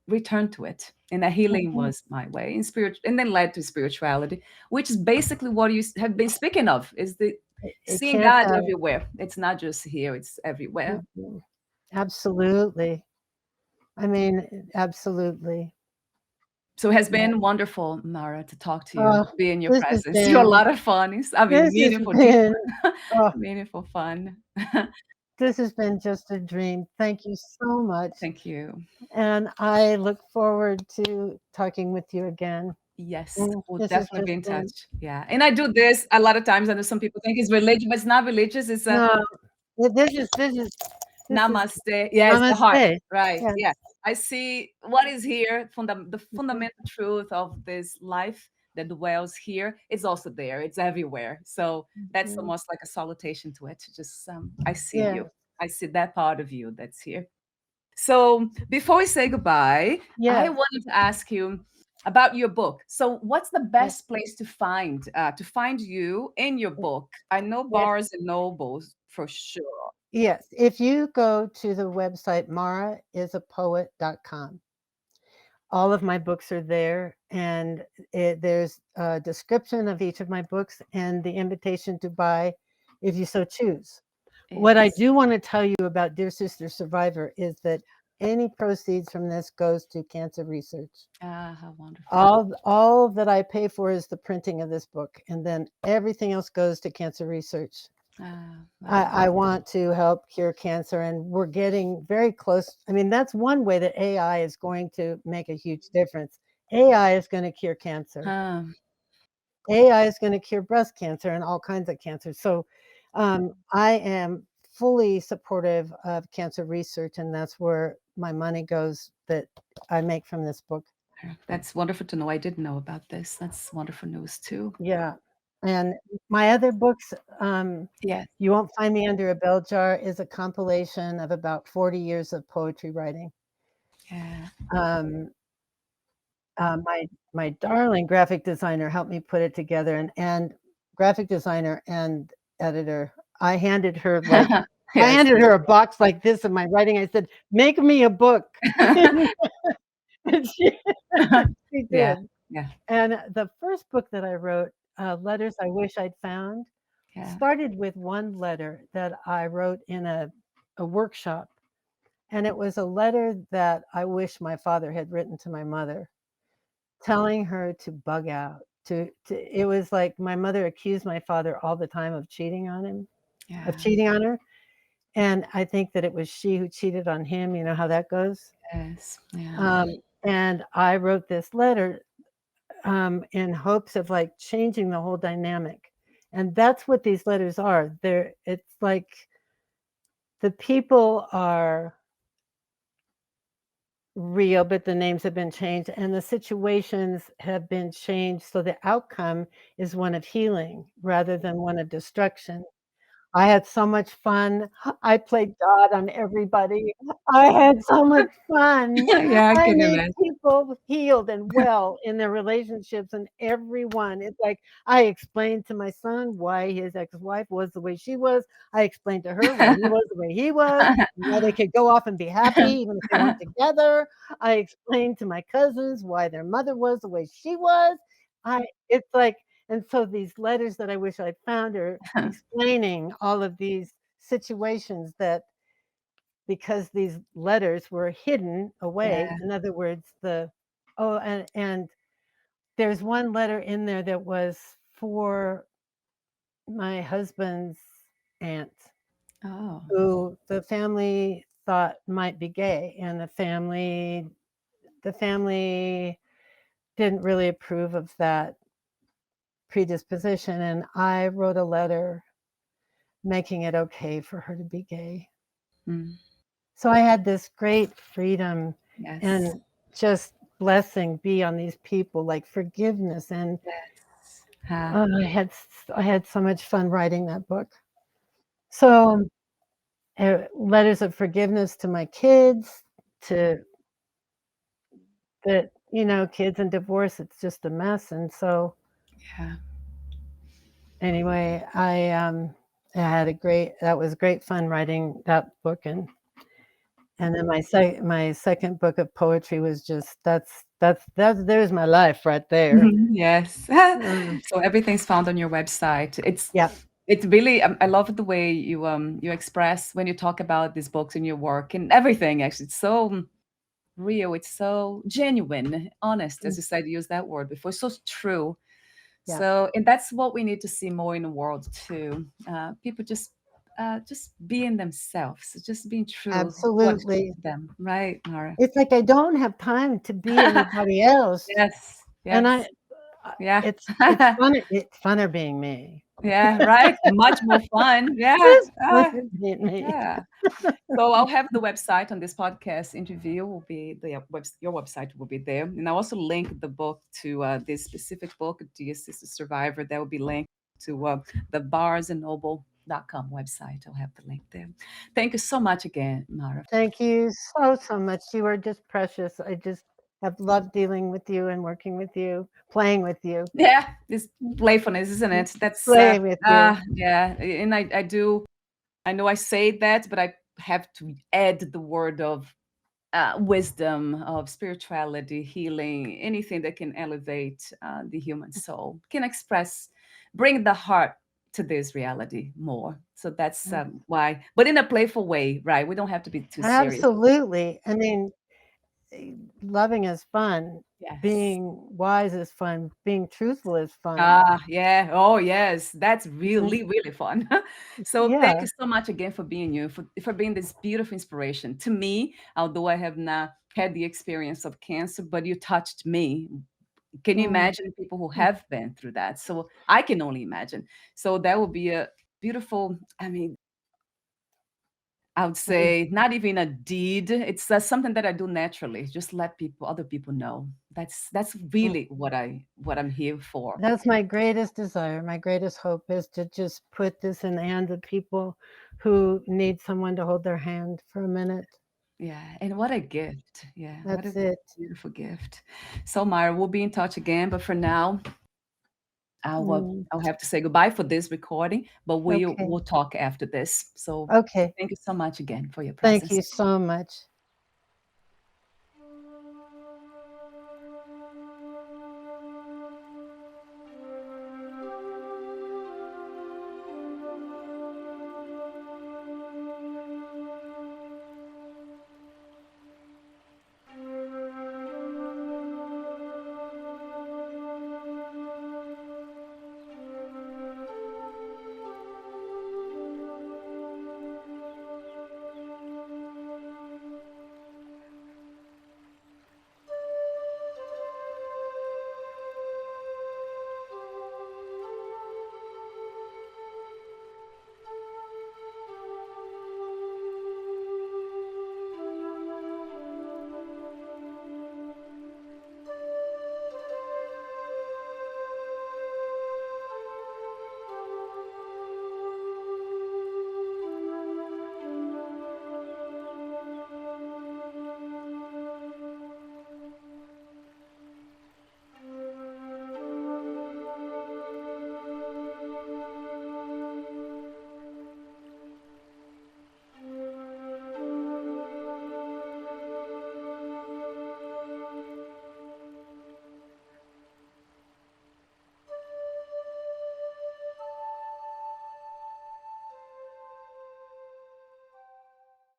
return to it. And that healing Mhm. was my way in spirit, and then led to spirituality, which is basically what you have been speaking of, is the It seeing can't God everywhere. It's not just here, it's everywhere. mhm. Absolutely. I mean, absolutely. So it has Yeah. been wonderful, Mara, to talk to you, Oh, to be in your this has presence. You're a been lot of fun. I mean, this has meaningful, deep, been oh, meaningful fun. this has been just a dream. Thank you so much, Thank you. and I look forward to talking with you again. Yes, we'll This has definitely be just in been touch. Yeah. And I do this a lot of times. I know some people think it's religious, but it's not religious. It's a no, this is namaste. Yeah, it's the heart. namaste. Right. Yes. Yeah. I see what is here, the Mhm. fundamental truth of this life that dwells here. It's also there. It's everywhere. So that's Mhm. almost like a salutation to it. Just I see Yes. you. I see that part of you that's here. So before we say goodbye, I Yes. wanted to ask you about your book. So what's the Yes. best place to find you in your book? I know If Barnes and Nobles for sure. yes, if you go to the website maraisapoet.com, all of my books are there, and there's a description of each of my books and the invitation to buy if you so choose. What I Yes. do want to tell you about Dear Sister Survivor is that any proceeds from this goes to cancer research. Ah, how wonderful. All that I pay for is the printing of this book, and then everything else goes to cancer research. Ah, wow. I want to help cure cancer, and we're getting very close. I mean, that's one way that AI is going to make a huge difference. AI is going to cure cancer. Ah, AI is going to cure breast cancer and all kinds of cancer. So I am fully supportive of cancer research, and that's where my money goes that I make from this book. that's wonderful to know. I didn't know about this. That's wonderful news too. Yeah. And my other books, Yes. You Won't Find Me Under a Bell Jar, is a compilation of about 40 years of poetry writing. Yeah. Um, my darling graphic designer helped me put it together, and graphic designer and editor. I handed her like I Yes. handed her a box like this of my writing. I said, "Make me a book," and she Yeah. did. Yeah. And the first book that I wrote, "Letters I Wish I'd Found," Yeah. started with one letter that I wrote in a workshop, and it was a letter that I wish my father had written to my mother, telling her to bug out. It was like my mother accused my father all the time of cheating on him, of Yeah. cheating on her, and I think that it was she who cheated on him. You know how that goes. Yes. Yeah. And I wrote this letter in hopes of like changing the whole dynamic, and that's what these letters are. It's like the people are real, but the names have been changed and the situations have been changed. So the outcome is one of healing rather than one of destruction. I had so much fun. I played God on everybody. I had so much fun. Yeah, I I can made imagine. people healed and well in their relationships and everyone. It's like I explained to my son why his ex-wife was the way she was. I explained to her why he was the way he was, and why they could go off and be happy even if they weren't together. I explained to my cousins why their mother was the way she was. I it's like and so these letters that I wish I'd found are explaining all of these situations that because these letters were hidden away. Yeah. In other words, and there's one letter in there that was for my husband's aunt, Oh. who the family thought might be gay, and the family didn't really approve of that predisposition, and I wrote a letter making it okay for her to be gay. Mm. So I had this great freedom Yes. and just blessing be on these people, like forgiveness, and Yes. Ah, I had so much fun writing that book. So letters of forgiveness to my kids, to that kids and divorce, it's just a mess. And so yeah. anyway, I had that was great fun writing that book. And then my second book of poetry was just there's my life right there. Mhm, yes. Mm, So everything's found on your website. yeah. It's really I love the way you express when you talk about these books and your work and everything actually. It's so real. It's so genuine, honest, as Mm, you said, you used that word before. So true. yeah, So, and that's what we need to see more in the world too. People just being themselves, just being true, what's true absolutely. to them, right, Mara? It's like I don't have time to be anybody else, Yes, and yes, yeah. it's funner being me. Yeah, right? Much more fun. Yeah. It's funner being me. Yeah. So I'll have the website on this podcast interview will be your website will be there. And I'll also link the book to this specific book, The Assisted Survivor. That will be linked to the barsandnoble.com website. I'll have the link there. Thank you so much again, Mara. Thank you so, so much. You are just precious. I just have loved dealing with you and working with you, playing with you, Yeah, this playfulness, isn't it? That's playing with you. yeah. And I do I know I say that, but I have to add the word of wisdom, of spirituality, healing, anything that can elevate the human soul, can express, bring the heart to this reality more. So that's why, but in a playful way, right? We don't have to be too serious. Absolutely. I mean, loving is fun. Yes. Being wise is fun. Being truthful is fun. Ah, yeah. Oh, yes. That's Mm, really, really fun. So thank yeah. you so much again for being you, for being this beautiful inspiration to me, although I have not had the experience of cancer, but you touched me. Can you Mm, imagine people who mm, have been through that? So I can only imagine. So that would be a beautiful, I mean, I would mm, say not even a deed. It's something that I do naturally. Just let other people know. That's mm. really what I'm here for. That's my greatest desire. My greatest hope is to just put this in the hands of people who need someone to hold their hand for a minute. Yeah, and what a gift. Yeah, what That's a it. beautiful gift. So Myra, we'll be in touch again, but for now, Mm, I'll have to say goodbye for this recording, but okay. we'll talk after this. So Okay. thank you so much again for your Thank presence. you so much.